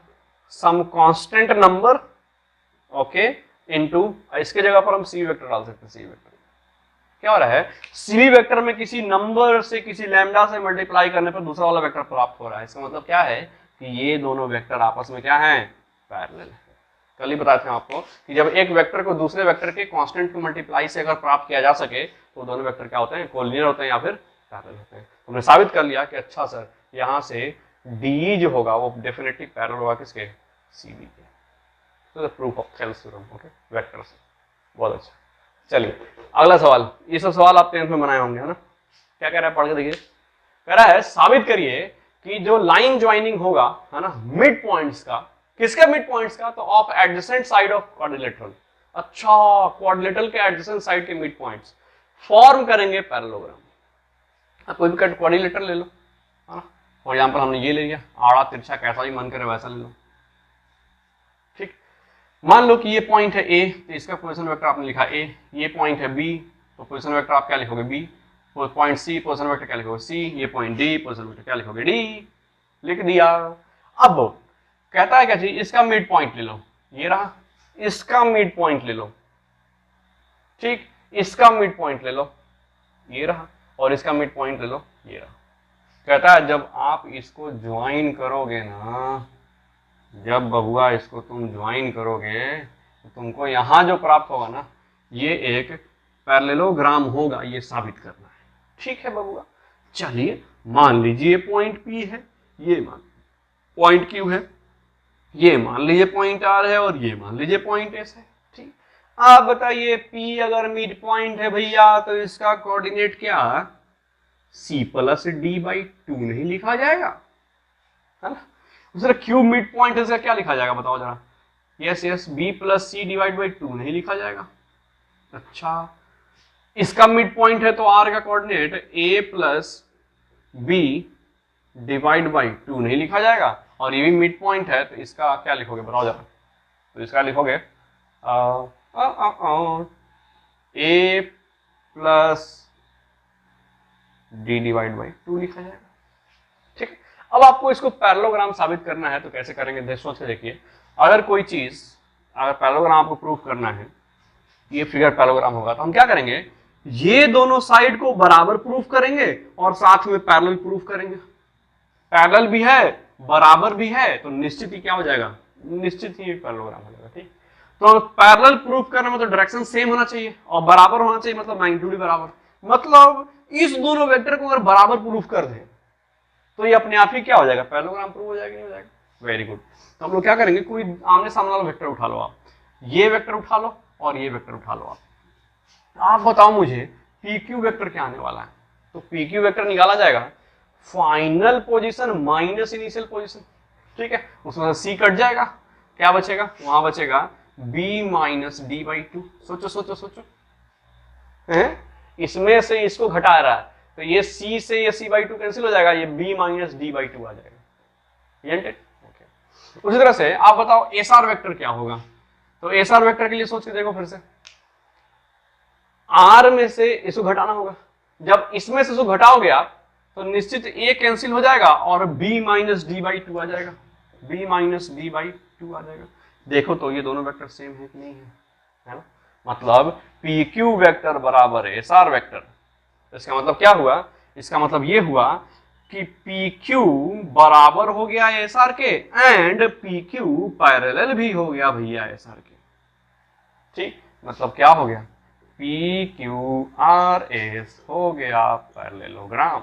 some constant number, okay, into इसके जगह पर हम सी वेक्टर डाल सकते हैं, सी वेक्टर क्या हो रहा है, सी वेक्टर में किसी नंबर से किसी लैम्डा से मल्टीप्लाई करने पर दूसरा वाला वेक्टर प्राप्त हो रहा है। इसका मतलब क्या है कि ये दोनों वेक्टर आपस में क्या है, पैरेलल है। कल ही बताए थे आपको कि जब एक वेक्टर को दूसरे वेक्टर के कांस्टेंट की मल्टीप्लाई से अगर प्राप्त किया जा सके तो दोनों वेक्टर क्या होते हैं, कोलिनियर होते हैं या फिर पैरेलल होते हैं। हमने साबित कर लिया कि अच्छा सर यहाँ से डी जो होगा वो डेफिनेटली पैरेलल होगा किसके, सीबी के। तो proof of Thales theorem, okay, vector से। बहुत अच्छा। चलिए अगला सवाल, ये सब सवाल आप 10th में बनाए होंगे, है ना? क्या कह रहा है, पढ़ के देखिए। कह रहा है साबित करिए कि जो लाइन ज्वाइनिंग होगा, है ना, मिड पॉइंट्स का, किसके मिड पॉइंट्स का, तो of adjacent side of quadrilateral. अच्छा, क्वाड्रिलेटरल के एडजेसेंट साइड के मिड पॉइंट्स फॉर्म करेंगे पैरेललोग्राम। कोई भी क्वाड्रिलेटरल ले लो, है ना? फॉर एग्जाम्पल हमने ये ले लिया, आड़ा तिरछा कैसा भी मन करे वैसा ले लो, ठीक। मान लो कि ये पॉइंट है ए, तो इसका पोजीशन वेक्टर आपने लिखा ए, ये पॉइंट है बी, तो पोजीशन वेक्टर आप क्या लिखोगे, B. Point C, position vector क्या लिखोगे, सी। ये पॉइंट डी, पोजीशन वेक्टर क्या लिखोगे, डी। लिख दिया। अब कहता है क्या चीज, इसका मिड पॉइंट ले लो, ये रहा, इसका मिड पॉइंट ले लो, ठीक, इसका मिड पॉइंट ले लो, ये रहा, और इसका मिड पॉइंट ले लो, ये रहा। कहता है जब आप इसको ज्वाइन करोगे ना, जब बबुआ इसको तुम ज्वाइन करोगे तो तुमको यहां जो प्राप्त होगा ना, ये एक पैरेललोग्राम होगा, ये साबित करना है। ठीक है बबुआ, चलिए मान लीजिए पॉइंट पी है, ये मान पॉइंट क्यू है, ये मान लीजिए पॉइंट आर है, और ये मान लीजिए पॉइंट एस है। ठीक, आप बताइए पी अगर मिड पॉइंट है भैया तो इसका कोऑर्डिनेट क्या c plus D by two नहीं लिखा जाएगा, है ना? दूसरा क्यू मिड पॉइंट है, इसका क्या लिखा जाएगा बताओ जरा? Yes yes, b plus C divide by two नहीं लिखा जाएगा। अच्छा, इसका मिड पॉइंट है तो r का coordinate a plus B divide by two नहीं लिखा जाएगा, और ये भी मिड पॉइंट है तो इसका क्या लिखोगे बताओ जरा? तो इसका लिखोगे a plus D divide by to लिखा जाएगा। ठीक है, अब आपको इसको पैरेललोग्राम साबित करना है तो कैसे करेंगे, सोच के देखिए। अगर कोई चीज, अगर पैरेललोग्राम आपको प्रूफ करना है, ये फिगर पैरेललोग्राम होगा, तो हम क्या करेंगे, ये दोनों साइड को बराबर प्रूफ करेंगे और साथ में पैरेलल प्रूफ करेंगे। पैरेलल भी है, बराबर भी है, तो निश्चित ही क्या हो जाएगा, निश्चित ही पैरेललोग्राम हो जाएगा। ठीक, तो पैरेलल प्रूफ करना मतलब डायरेक्शन सेम होना चाहिए और बराबर होना चाहिए, मतलब मैग्नीट्यूड भी बराबर। मतलब इस दोनों वेक्टर को अगर बराबर प्रूफ कर दे तो ये अपने आप ही क्या हो जाएगा, पैरेललोग्राम प्रूफ हो जाएगा, नहीं हो जाएगा? Very good. तो हम लोग क्या करेंगे, कोई आमने सामने वाला वेक्टर उठा लो, आप ये वेक्टर उठा लो और ये वेक्टर उठा लो। आप बताओ मुझे पी क्यू वेक्टर क्या आने वाला है? तो पी क्यू वेक्टर निकाला जाएगा final position minus initial position. ठीक है, उसमें सी कट जाएगा, क्या बचेगा, वहां बचेगा B minus D by two. सोचो सोचो सोचो, है? इसमें से इसको घटा रहा है तो ये c से ये c बाई टू कैंसिल हो जाएगा, ये b minus D by two आ जाएगा। उसी तरह से आप बताओ एस आर वेक्टर क्या होगा? तो एस आर वेक्टर के लिए सोच के देखो फिर से, r में से इसको घटाना होगा। जब इसमें से इसको घटाओगे आप तो निश्चित a कैंसिल हो जाएगा और b minus D by two आ जाएगा, b minus D by two आ जाएगा। देखो तो ये दोनों वेक्टर सेम है कि नहीं है ना? मतलब पी क्यू वेक्टर बराबर एस आर वेक्टर। इसका मतलब क्या हुआ, इसका मतलब ये हुआ कि पी क्यू बराबर हो गया एस आर के एंड पी क्यू पैरेलल भी हो गया भैया एस आर के। ठीक, मतलब क्या हो गया, पी क्यू आर एस हो गया पैरेललोग्राम।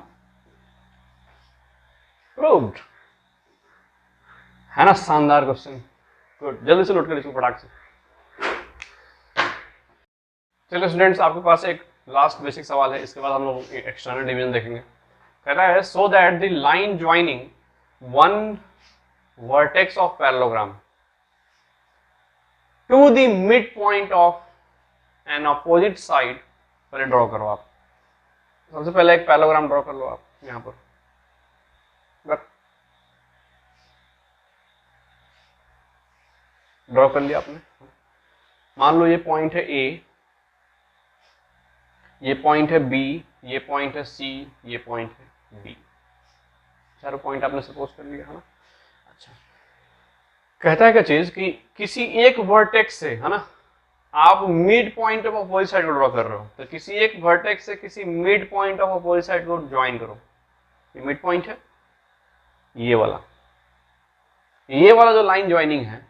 प्रूव्ड, है ना? शानदार क्वेश्चन, गुड। जल्दी से लौट कर इसको फटाक से। चलो स्टूडेंट्स, आपके पास एक लास्ट बेसिक सवाल है, इसके बाद हम लोग एक्सटर्नल डिवीजन देखेंगे। कहता है so that the line joining one vertex of parallelogram to the midpoint of an opposite side. पहले ड्रॉ करो आप, सबसे पहले एक पैरेललोग्राम ड्रॉ कर लो आप यहां पर। ड्रॉ कर लिया आपने। मान लो ये पॉइंट है ए, ये पॉइंट है बी, ये पॉइंट है सी, ये पॉइंट है डी। चारों पॉइंट आपने सपोज कर लिया है ना? अच्छा, कहता है क्या चीज कि किसी एक वर्टेक्स से, है ना, आप mid point of opposite side को ड्रॉ कर रहे हो, तो किसी एक वर्टेक्स से किसी mid point of opposite side को ज्वाइन करो। ये मिड पॉइंट है, ये वाला जो लाइन ज्वाइनिंग है,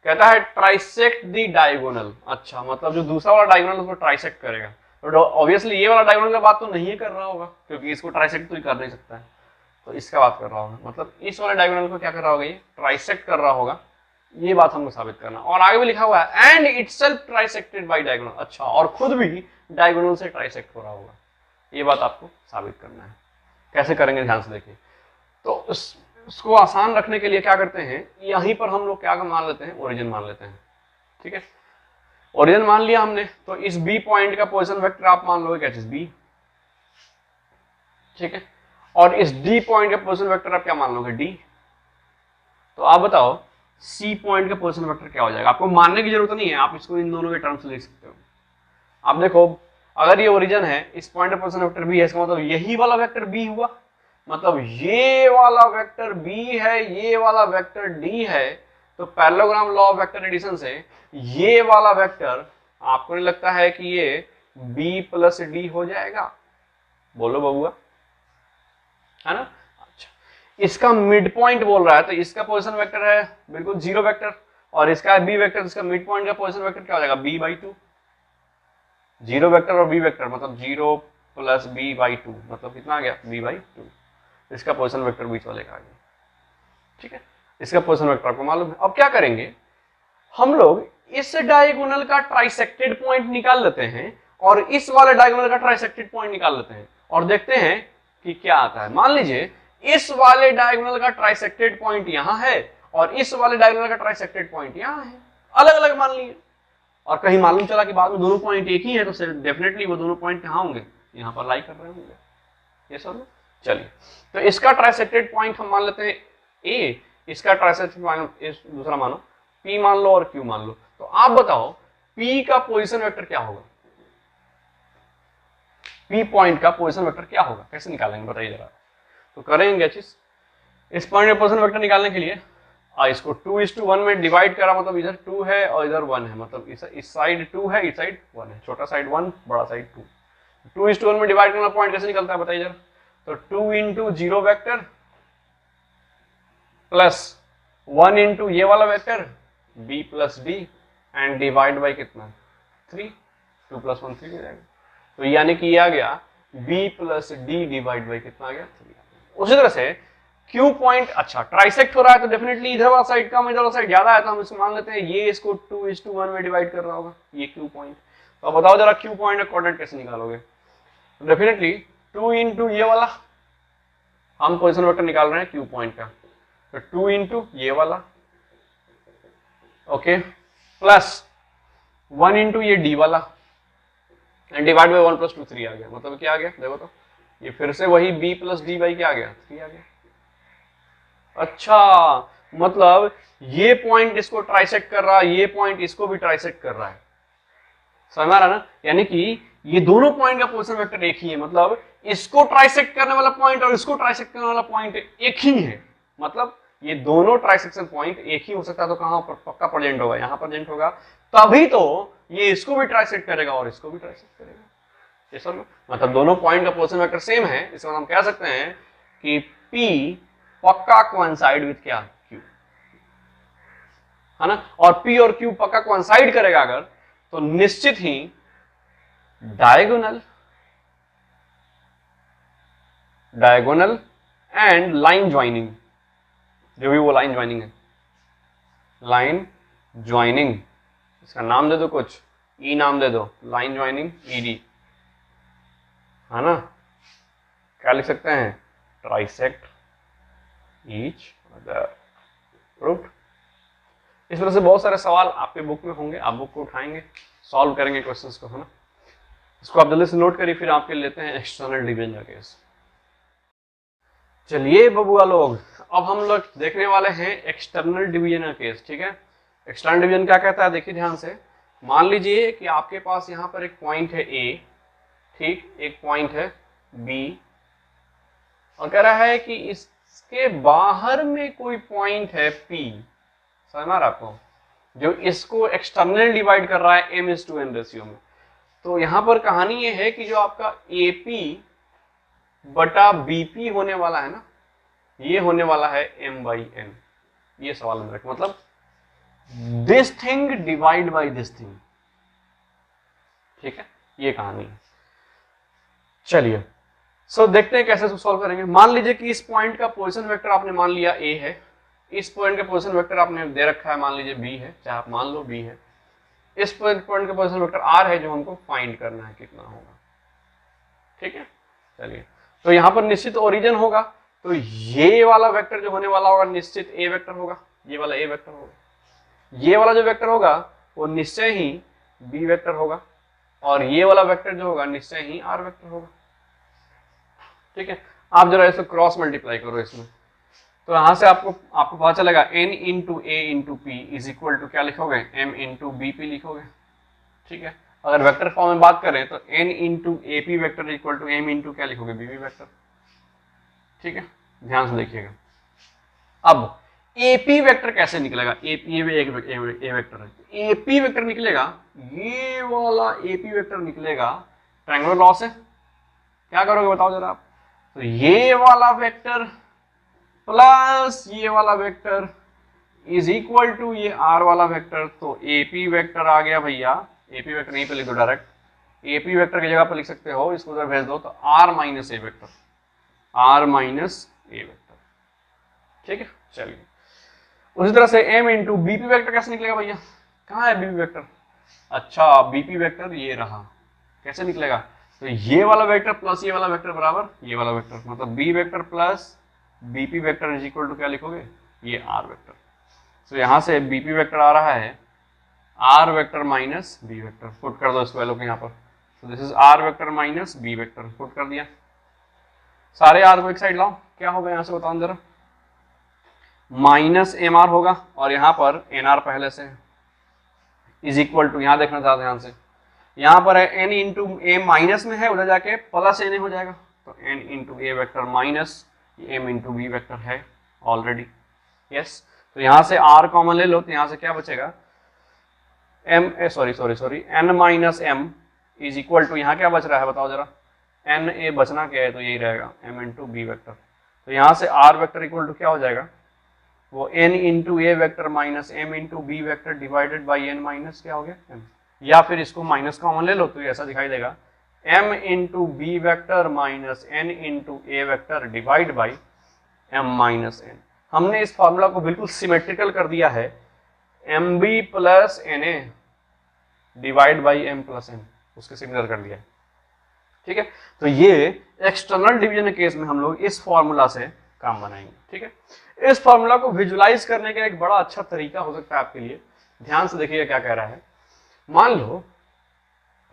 कहता है ट्राइसेक्ट द डायगोनल। अच्छा, मतलब जो दूसरा वाला डायगोनल उसको ट्राइसेक्ट करेगा। तो ऑब्वियसली ये वाला डायगोनल का बात तो नहीं कर रहा होगा, क्योंकि इसको ट्राइसेक्ट तो कर नहीं सकता है, तो इसका बात कर रहा होगा। मतलब इस वाले डायगोनल को क्या कर रहा होगा, ये ट्राइसेक्ट कर रहा होगा। ये बात हमको साबित करना, और आगे भी लिखा हुआ है and itself trisected bye diagonal. अच्छा, और खुद भी डायगोनल से ट्राइसेक्ट हो रहा होगा। ये बात आपको साबित करना है। कैसे करेंगे ध्यान से देखिए। तो इसको आसान रखने के लिए क्या करते हैं, यहीं पर हम लोग क्या मान लेते हैं, ओरिजिन मान लेते हैं। ठीक है, ओरिजिन मान लिया हमने, तो इस बी पॉइंट का पोजीशन वेक्टर आप मान लोगे क्या चीज, बी। ठीक है, और इस डी पॉइंट का पोजीशन वेक्टर आप क्या मान लोगे, डी। तो आप बताओ सी पॉइंट का पोजीशन वेक्टर क्या हो जाएगा। आपको मानने की जरूरत नहीं है, आप इसको इन दोनों के टर्म्स लिख सकते हो। आप देखो, अगर ये ओरिजिन है, इस पॉइंट का पोजीशन वेक्टर बी है, इसका मतलब यही वाला वेक्टर बी हुआ। मतलब ये वाला वेक्टर बी है, ये वाला वेक्टर डी है, तो parallelogram law of vector addition से ये वाला वेक्टर आपको नहीं लगता है कि ये b प्लस डी हो जाएगा? बोलो बबुआ, है ना? अच्छा, इसका मिड पॉइंट बोल रहा है तो इसका पोजीशन वेक्टर है बिल्कुल 0 वेक्टर, और इसका बी वेक्टर, इसका मिड पॉइंट का पोजीशन वेक्टर क्या हो जाएगा? b/2। 0 वेक्टर और b वेक्टर मतलब 0 प्लस b/2 मतलब कितना आ गया? b/2। इसका पोजीशन वेक्टर बीच वाले का आ गया। ठीक है, इसका पोजीशन वेक्टर आपको मालूम है। अब क्या करेंगे, हम लोग इस डायगोनल का ट्राइसेक्टेड पॉइंट निकाल लेते हैं और इस वाले डायगोनल का ट्राइसेक्टेड पॉइंट निकाल लेते हैं और देखते हैं कि क्या आता है। मान लीजिए इस वाले डायगोनल का ट्राइसेक्टेड पॉइंट यहां है और इस वाले डायगोनल का ट्राइसेक्टेड पॉइंट यहां है, अलग अलग मान लिए, और कहीं मालूम चला कि बाद में दोनों पॉइंट एक ही है तो डेफिनेटली वो दोनों पॉइंट कहां होंगे? यहां पर लाई कर रहे होंगे। ये सब चलिए, तो इसका ट्राइसेक्टेड पॉइंट हम मान लेते हैं ए, इसका ट्राइसेक्टेड पॉइंट दूसरा मानो P मान लो और Q मान लो। तो आप बताओ P का पोजीशन वेक्टर क्या होगा? P पॉइंट का पोजीशन वेक्टर क्या होगा? कैसे निकालेंगे बताइए जरा। तो करेंगे चीज, इस पॉइंट का पोजीशन वेक्टर निकालने के लिए इसको 2:1 में डिवाइड करा, मतलब इधर 2 है और इधर 1 है, मतलब इस साइड 2 है, इस साइड 1 है, छोटा साइड 1 बड़ा साइड 2। 2:1 में डिवाइड करना पॉइंट कैसे निकलता है बताइए जरा। तो 2 इंटू 0 वैक्टर प्लस 1 इंटू ये वाला vector b plus D and divide by कितना? 3। 2 + 1 3 हो जाएगा। तो यानी कि ये आ गया b plus D divide by कितना आ गया? 3। उसी तरह से Q पॉइंट, अच्छा ट्राइसेक्ट हो रहा है तो डेफिनेटली इधर वाला साइड कम, इधर वाला साइड ज्यादा है, तो हम इसको मान लेते हैं ये इसको 2:1 में डिवाइड कर रहा होगा, ये Q पॉइंट। तो अब बताओ जरा Q पॉइंट का कोऑर्डिनेट कैसे निकालोगे? तो डेफिनेटली 2 इंटू ये वाला, हम पोजीशन वेक्टर निकाल रहे हैं Q पॉइंट का, तो 2 इंटू ये वाला, ओके, प्लस 1 इंटू ये डी वाला एंड डिवाइड बाई 1 + 2 3 आ गया। मतलब क्या आ गया देखो तो, ये फिर से वही b प्लस डी बाई क्या आ गया? 3 आ गया। अच्छा, मतलब ये पॉइंट इसको ट्राइसेक्ट कर रहा है, ये पॉइंट इसको भी ट्राइसेक्ट कर रहा है, समझ में आ रहा ना? यानी कि ये दोनों पॉइंट का पोजीशन वेक्टर एक ही है, मतलब इसको ट्राइसेक्ट करने वाला पॉइंट और इसको ट्राइसेक्ट करने वाला पॉइंट एक ही है, मतलब ये दोनों ट्राइसेक्शन पॉइंट एक ही हो सकता है। तो कहां पर पक्का प्रेजेंट होगा? यहां प्रेजेंट होगा, तभी तो ये इसको भी ट्राइसेक्ट करेगा और इसको भी ट्राइसेक्ट करेगा। ये सब मतलब दोनों पॉइंट का पोजीशन वेक्टर सेम है, इसका हम कह सकते हैं कि P पक्का कोइंसाइड विद क्या? Q, है ना? और P और Q पक्का कोइंसाइड करेगा अगर, तो निश्चित ही डायगोनल एंड लाइन ज्वाइनिंग, जो भी वो लाइन ज्वाइनिंग है, लाइन ज्वाइनिंग, इसका नाम दे दो कुछ, ई नाम दे दो, लाइन ज्वाइनिंग ईडी, है ना? क्या लिख सकते हैं? Trisect each other. प्रूव्ड। इस तरह से बहुत सारे सवाल आपके बुक में होंगे, आप बुक को उठाएंगे, सॉल्व करेंगे क्वेश्चंस को, है ना? इसको आप जल्दी से नोट करिए, फिर आपके लेते हैं एक्सटर्नल डिवीजन का केस। चलिए बबुआ लोग, अब हम लोग देखने वाले हैं एक्सटर्नल डिवीजन का केस। ठीक है, एक्सटर्नल डिवीजन क्या कहता है देखिए ध्यान से। मान लीजिए कि आपके पास यहाँ पर एक पॉइंट है A, ठीक, एक पॉइंट है B, और कह रहा है कि इसके बाहर में कोई पॉइंट है P, समझ में आ रहा है आपको, जो इसको एक्सटर्नल डिवाइड कर रहा है m:n रेशियो में। तो यहाँ पर कहानी ये है कि जो आपका AP बटा BP होने वाला है ना, ये होने वाला है m/n। ये सवाल में रखें, मतलब this thing divide by this thing. ठीक है, ये कहानी है। चलिए सो देखते हैं कैसे सॉल्व करेंगे। मान लीजिए कि इस पॉइंट का पोजीशन वेक्टर आपने मान लिया A है, इस पॉइंट का पोजीशन वेक्टर आपने दे रखा है, मान लीजिए B है, चाहे आप मान लो B है, इस पॉइंट का पोजीशन वेक्टर R है जो हमको फाइंड करना है कितना होगा। ठीक है, चलिए, तो यहां पर निश्चित ओरिजिन होगा, तो ये वाला वेक्टर जो होने वाला होगा निश्चित A वेक्टर होगा, ये वाला A वेक्टर होगा, ये वाला जो वेक्टर होगा वो निश्चय ही B वेक्टर होगा, और ये वाला वेक्टर जो होगा निश्चय ही R वेक्टर होगा। ठीक है, आप जरा इसको क्रॉस मल्टीप्लाई करो इसमें, तो यहां से आपको पता चलेगा n into A into P is equal to क्या लिखोगे? m इंटू BP लिखोगे। ठीक है, अगर वेक्टर फॉर्म में बात करें तो n into AP vector equal to m into क्या लिखोगे? BB vector. ठीक है, ध्यान से देखिएगा। अब एपी वेक्टर कैसे निकलेगा? ये भी एक ए वेक्टर है, एपी वेक्टर निकलेगा, ये वाला एपी वेक्टर निकलेगा ट्रायंगुलर लॉ से। क्या करोगे बताओ जरा आप? तो ये वाला वेक्टर प्लस ये वाला वेक्टर इज इक्वल टू ये आर वाला वेक्टर। तो एपी वेक्टर आ गया भैया, एपी वेक्टर यहीं पे लिख दो डायरेक्ट, एपी वेक्टर की जगह पर लिख सकते हो, इसको उधर भेज दो तो R minus A vector, R minus A vector. ठीक है, चलिए उसी तरह से m इंटू बीपी वेक्टर कैसे निकलेगा भैया? कहाँ है बीपी वेक्टर? अच्छा, बीपी वेक्टर ये रहा, कैसे निकलेगा? तो ये वाला वेक्टर प्लस ये वाला वेक्टर बराबर ये वाला वेक्टर, मतलब B vector plus BP vector is equal to क्या लिखोगे? ये आर वेक्टर। तो यहां से बीपी वेक्टर आ रहा है R vector minus B vector, put कर दो इस वैल्यू को यहाँ पर। तो this is R vector minus B vector, put कर दिया। सारे आर को एक साइड लाओ, क्या होगा यहाँ से बताओ जरा? माइनस एम आर होगा और यहाँ पर एन आर पहले से इज इक्वल टू, यहाँ देखना चाहते ध्यान से, यहाँ पर है एन इंटू ए माइनस में है, उधर जाके प्लस एन हो जाएगा, तो n into A vector minus M into B vector है ऑलरेडी। यस, तो यहाँ से आर कॉमन ले लो, तो यहाँ से क्या बचेगा? M A sorry N minus M is equal to, यहाँ क्या बच रहा है बताओ जरा? एन ए बचना क्या है? तो यही रहेगा एम इंटू बी वेक्टर। तो यहाँ से आर वेक्टर इक्वल टू क्या हो जाएगा? वो n into A vector minus M into B vector divided by N minus क्या हो गया? m। या फिर इसको माइनस कॉमन ले लो तो ऐसा दिखाई देगा m into B vector minus N into A vector divide by m minus n। हमने इस फॉर्मूला को बिल्कुल सिमेट्रिकल कर दिया है, M B plus N A divide by M plus N, उसके सिमिलर कर दिया है। ठीक है, तो ये एक्सटर्नल डिवीजन के केस में हम लोग इस फॉर्मूला से काम बनाएंगे। ठीक है, इस फॉर्मूला को विजुलाइज करने का एक बड़ा अच्छा तरीका हो सकता है आपके लिए। ध्यान से देखिए क्या कह रहा है। मान लो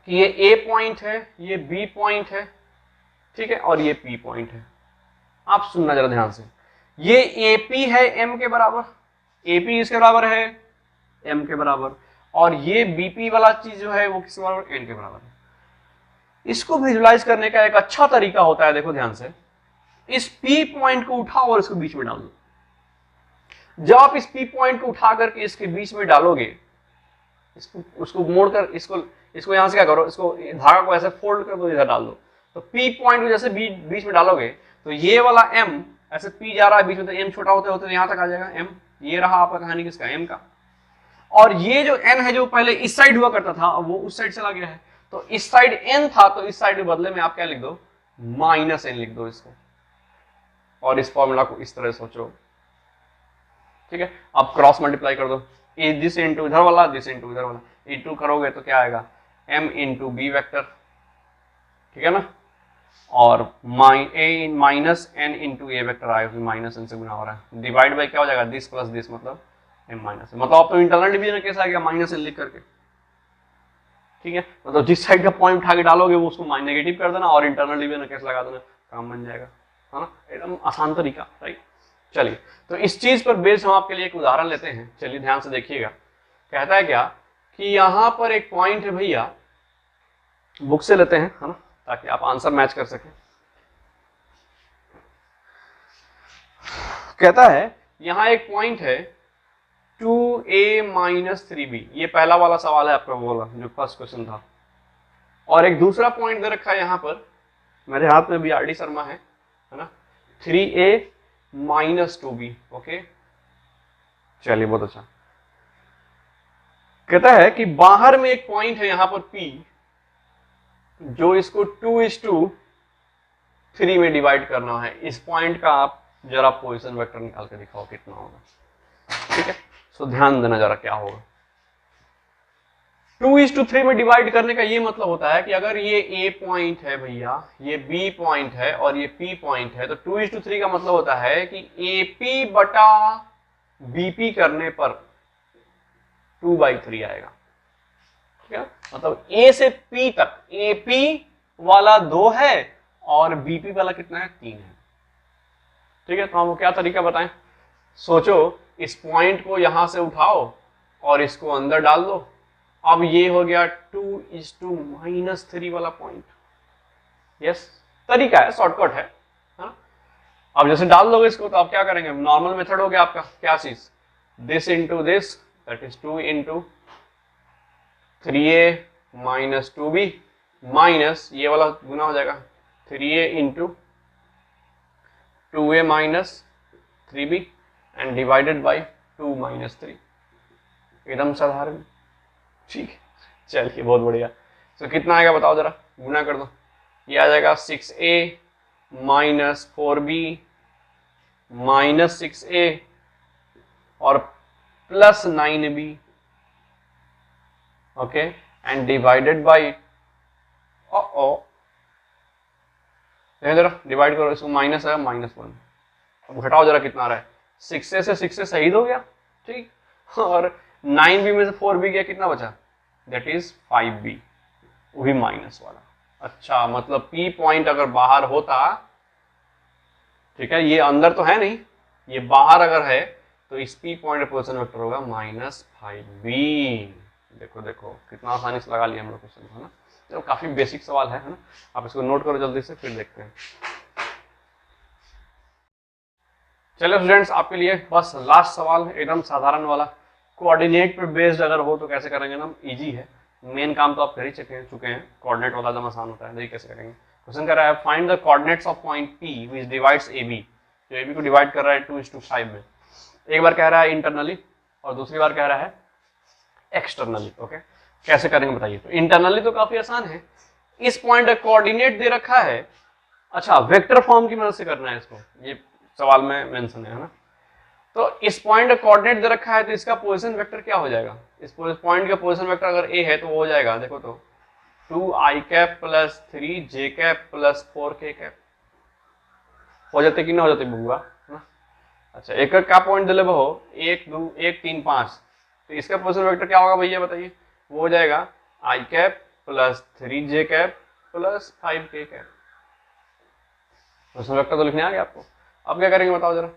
कि ये ए पॉइंट है, ये बी पॉइंट है, ठीक है, और ये पी पॉइंट है। आप सुनना जरा ध्यान से, ये एपी है एम के बराबर, एपी इसके बराबर है एम के बराबर, और ये बीपी वाला चीज जो है वो किसके बराबर? एन के बराबर है। इसको विजुलाइज करने का एक अच्छा तरीका होता है, देखो ध्यान से, इस P पॉइंट को उठाओ और इसको बीच में डाल दो। जब आप इस P पॉइंट को उठा करके इसके बीच में डालोगे, इसको उसको मोड़कर इसको यहां से क्या करो, इसको धागा को ऐसे फोल्ड कर दो, इधर डाल दो। तो P पॉइंट को जैसे बीच में डालोगे तो ये वाला M ऐसे P जा रहा है बीच में, तो M छोटा होते होते यहां तक आ जाएगा M। ये रहा आपका कहानी किसका? M का। और ये जो N है जो पहले इस साइड हुआ करता था, अब वो उस साइड चला गया है, तो इस साइड N था, तो इस साइड के बदले में आप क्या लिख दो? माइनस N लिख दो इसको, और इस फॉर्मूला को इस तरह सोचो। ठीक है, अब क्रॉस मल्टीप्लाई कर दो, दिस इंटू इधर वाला, दिस इंटू इधर वाला, इंटू करोगे तो क्या आएगा? m इंटू बी वेक्टर, ठीक है ना, और minus n into A vector आएगा, माइनस n से गुना हो रहा है, डिवाइड बाई क्या हो जाएगा? दिस प्लस दिस, मतलब m माइनस, मतलब आप तो इंटरनल डिवीजन कैसे आ गया? माइनस n लिख करके। ठीक है, मतलब जिस साइड का पॉइंट उठा के डालोगे वो उसको नेगेटिव कर देना और इंटरनल डिवीजन कैसे लगा देना, काम बन जाएगा, है ना, एकदम आसान तरीका, राइट। चलिए, तो इस चीज पर बेस्ड हम आपके लिए एक उदाहरण लेते हैं। चलिए ध्यान से देखिएगा, कहता है क्या कि यहां पर एक पॉइंट है भैया, बुक से लेते हैं, है ना, ताकि आप आंसर मैच कर सकें। कहता है यहां एक पॉइंट है 2a माइनस 3b, ये पहला वाला सवाल है आपका बोला जो फर्स्ट क्वेश्चन था, और एक दूसरा पॉइंट दे रखा है यहां पर, मेरे हाथ में भी आर डी शर्मा है ना, 3a माइनस 2b। ओके, चलिए बहुत अच्छा। कहता है कि बाहर में एक पॉइंट है यहां पर p, जो इसको 2:3 में डिवाइड करना है। इस पॉइंट का आप जरा पोजीशन वेक्टर निकाल के दिखाओ कितना होगा। ठीक है, सो ध्यान देना जरा क्या होगा। 2:3 में डिवाइड करने का ये मतलब होता है कि अगर ये A पॉइंट है भैया, ये B पॉइंट है और ये P पॉइंट है, तो 2:3 का मतलब होता है कि AP बटा BP करने पर 2/3 आएगा। ठीक है, मतलब A से P तक AP वाला 2 है और BP वाला कितना है? 3 है। ठीक है, तो हम क्या तरीका बताएं? सोचो, इस पॉइंट को यहां से उठाओ और इसको अंदर डाल दो। अब ये हो गया 2:-3 वाला पॉइंट। यस, तरीका है, शॉर्टकट है ना। अब जैसे डाल दोगे इसको तो आप क्या करेंगे, नॉर्मल मेथड हो गया आपका, क्या चीज, this into this, that is 2 into 3a minus 2b minus ये वाला गुना हो जाएगा 3a into 2a minus 3b and divided by 2 minus 3, एकदम साधारण, ठीक है। चलिए बहुत बढ़िया। तो कितना आएगा बताओ जरा, गुना कर दो, ये आ जाएगा 6a minus 4b minus 6a और plus 9b, okay, and divided by, जरा डिवाइड करो इसको, माइनस है माइनस 1, अब घटाओ जरा कितना आ रहा है, 6a से 6a शहीद हो गया, ठीक, और 9b में से 4b गया, कितना बचा, दैट इज 5b, वो भी माइनस वाला। अच्छा, मतलब p पॉइंट अगर बाहर होता, ठीक है, ये अंदर तो है नहीं, ये बाहर अगर है तो इस p पॉइंट पोजीशन वेक्टर होगा -5b। देखो देखो कितना आसानी से लगा लिया हम लोग क्वेश्चन, है ना। चलो काफी बेसिक सवाल है ना, आप इसको नोट करो जल्दी से, फिर देखते हैं। चलो स्टूडेंट्स, आपके लिए बस लास्ट सवाल एकदम साधारण वाला, कोऑर्डिनेट पे बेस्ड अगर हो तो कैसे करेंगे ना, इजी है, मेन काम तो आप कर ही चुके हैं, कोऑर्डिनेट वाला एकदम आसान होता है, देखिए कैसे करेंगे। क्वेश्चन कर रहा है find the coordinates of point P which divides AB, जो AB को डिवाइड कर रहा है 2:5 में, एक बार कह रहा है इंटरनली और दूसरी बार कह रहा है एक्सटर्नली, ओके। कैसे करेंगे बताइए। तो इंटरनली तो काफी आसान है, इस पॉइंट का कोऑर्डिनेट दे रखा है, अच्छा वेक्टर फॉर्म की मदद से करना है इसको, ये सवाल में मेंशन है ना। तो इस पॉइंट का कोऑर्डिनेट दे रखा है तो इसका पोजीशन वेक्टर क्या हो जाएगा, इस पॉइंट का पोजीशन वेक्टर अगर ए है तो वो हो जाएगा, देखो तो 2i cap plus 3j cap plus 4k cap, हो जाते कि ना हो जाते बुआ ना। अच्छा, एक का पॉइंट दिले हो 1 2 1 3 5, तो इसका पोजीशन वेक्टर क्या होगा भैया बताइए, वो हो जाएगा i cap plus 3j cap plus 5k cap. Position vector तो लिखने आ गया आपको। अब क्या करेंगे बताओ जरा,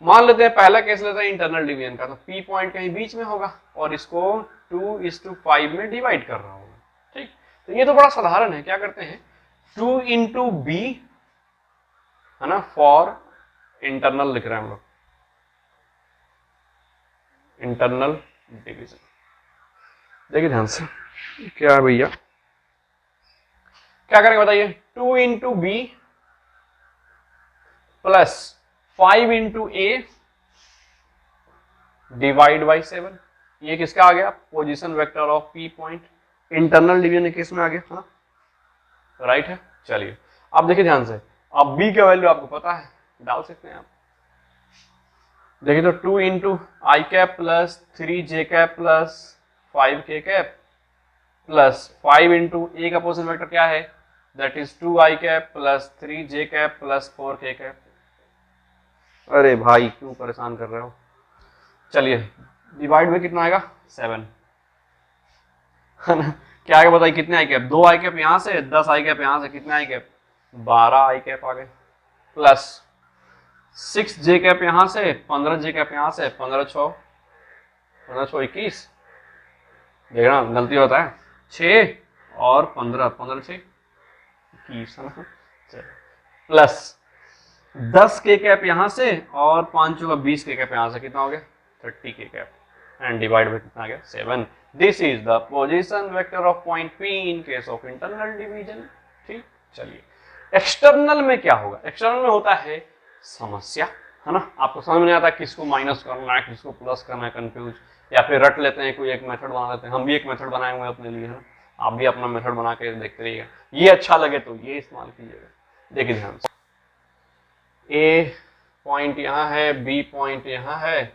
मान लेते हैं पहला केस लेते हैं इंटरनल डिवीजन का, तो P पॉइंट कहीं बीच में होगा और इसको 2:5 में डिवाइड कर रहा होगा, ठीक। तो ये तो बड़ा साधारण है, क्या करते हैं 2 इंटू b, है ना, फॉर इंटरनल लिख रहे हैं हम लोग, इंटरनल डिवीजन। देखिए ध्यान से, क्या है भैया, क्या करेंगे बताइए, 2 into b plus 5 into a divide by 7, ये किसका आ गया, position vector of P point, internal division किस में आ गया, हाँ राइट है। चलिए अब देखिए ध्यान से, अब b का वैल्यू आपको पता है, डाल सकते हैं आप, देखिए तो 2 into I cap plus 3j cap plus 5k cap plus 5 into a का पोजीशन वेक्टर क्या है, that is 2i cap plus 3j cap plus 4k cap. अरे भाई क्यों परेशान कर रहे हो, चलिए डिवाइड में कितना आएगा 7, है ना। क्या आएगा बताइए, कितने आई कैप, 2 आई कैप यहाँ से 10 आई कैप यहाँ से, कितने आई कैप 12 आई कैप आ गए, प्लस 6j कैप यहाँ से 15j कैप यहाँ से, 15 6 21, देखना गलती होता है, 6 और 15 15 6 21, है ना, प्लस 10k कैप यहाँ से और 5 का 20k कैप यहाँ से, कितना हो गया 30k कैप, एंड डिवाइड में कितना आ गया 7। This is the position vector of point P in case of internal division, ठीक। चलिए एक्सटर्नल में क्या होगा, एक्सटर्नल में होता है समस्या, है ना, आपको समझ में नहीं आता किसको माइनस करना है किसको प्लस करना है, कंफ्यूज, या फिर रट लेते हैं, कोई एक मेथड बना लेते हैं, हम भी एक मेथड बनाए हुए अपने लिए, है ना, आप भी अपना मेथड बना के देखते रहिएगा, ये अच्छा लगे तो ये इस्तेमाल कीजिएगा। देखिए ध्यान से, A पॉइंट यहाँ है, B पॉइंट यहाँ है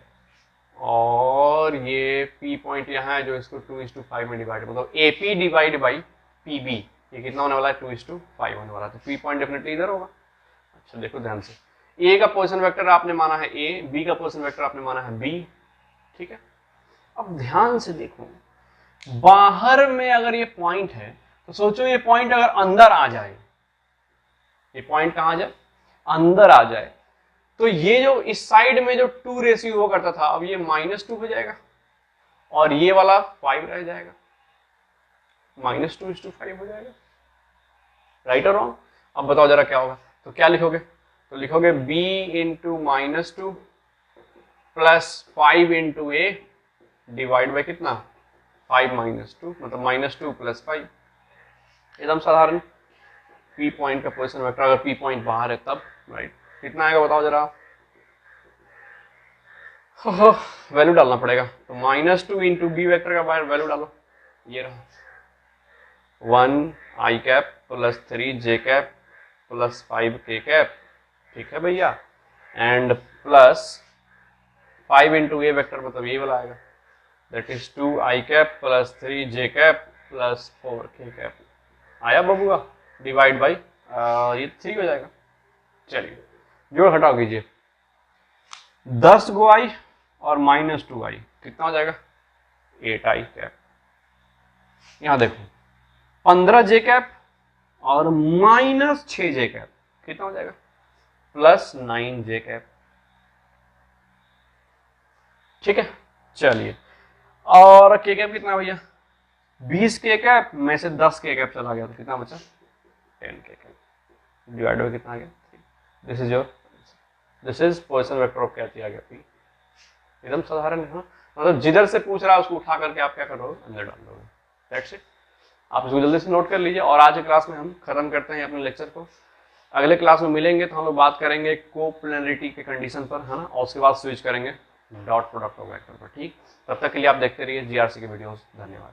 और ये P पॉइंट यहाँ है जो इसको 2:5 में डिवाइड, मतलब AP डिवाइड बाई PB, ये कितना होने वाला है 2:5 होने वाला है, तो P पॉइंट डेफिनेटली इधर होगा। अच्छा देखो ध्यान से, A का पोजीशन वेक्टर आपने माना है A, B का पोजीशन वेक्टर आपने माना है B, ठीक है। अब ध्यान से देखो, बाहर में अगर ये पॉइंट है तो सोचो ये पॉइंट अगर अंदर आ जाए, ये पॉइंट कहाँ आ जाए, अंदर आ जाए, तो ये जो इस साइड में जो 2 रेशियो हुआ करता था, अब ये -2 हो जाएगा और ये वाला 5 रह जाएगा, -2:5 हो जाएगा, राइट और रॉन्ग। अब बताओ जरा क्या होगा, तो क्या लिखोगे, तो लिखोगे b into -2 plus 5 into a divide by कितना 5 -2 मतलब -2 प्लस 5। एकदम साधारण p पॉइंट का पोजीशन वेक्टर, अगर p पॉइंट बाहर है तब, राइट। कितना आएगा बताओ जरा, वैल्यू डालना पड़ेगा। तो -2 इंटू बी वेक्टर का बाहर वैल्यू डालो, ये रहा 1 i cap plus 3 j cap plus 5 k cap, ठीक है भैया, and plus 5 into A vector मतलब ये वाला आएगा, that is 2 i cap plus 3 j cap plus 4 k cap. आया बबुआ, डिवाइड बाई ये 3 हो जाएगा। चलिए जोड़ घटाओ कीजिए, 10 गो i और -2 i कितना हो जाएगा 8 i कैप। यहां देखो 15 j कैप और -6 j कैप कितना हो जाएगा प्लस 9 j कैप, ठीक है। चलिए और k कैप कितना भैया 20 k कैप में से 10 k कैप चला गया तो कितना बचा 10 k कैप, डिवाइड बाय कितना आ गया 3। This is your, this is position vector of क्या दिया गया p। एकदम साधारण है, मतलब जिधर से पूछ रहा है उसको उठा करके आप क्या करोगे अंदर डाल दोगे, दैट्स इट। आप इसको जल्दी से नोट कर लीजिए। और आज की क्लास में हम खत्म करते हैं अपने लेक्चर को। अगले क्लास में मिलेंगे तो हम लोग बात करेंगे कोप्लेनरिटी के कंडीशन पर, है ना, और उसके बाद स्विच करेंगे डॉट प्रोडक्ट ऑफ वेक्टर पर, ठीक। तब तक के लिए आप देखते रहिए जीआरसी के वीडियोस। धन्यवाद।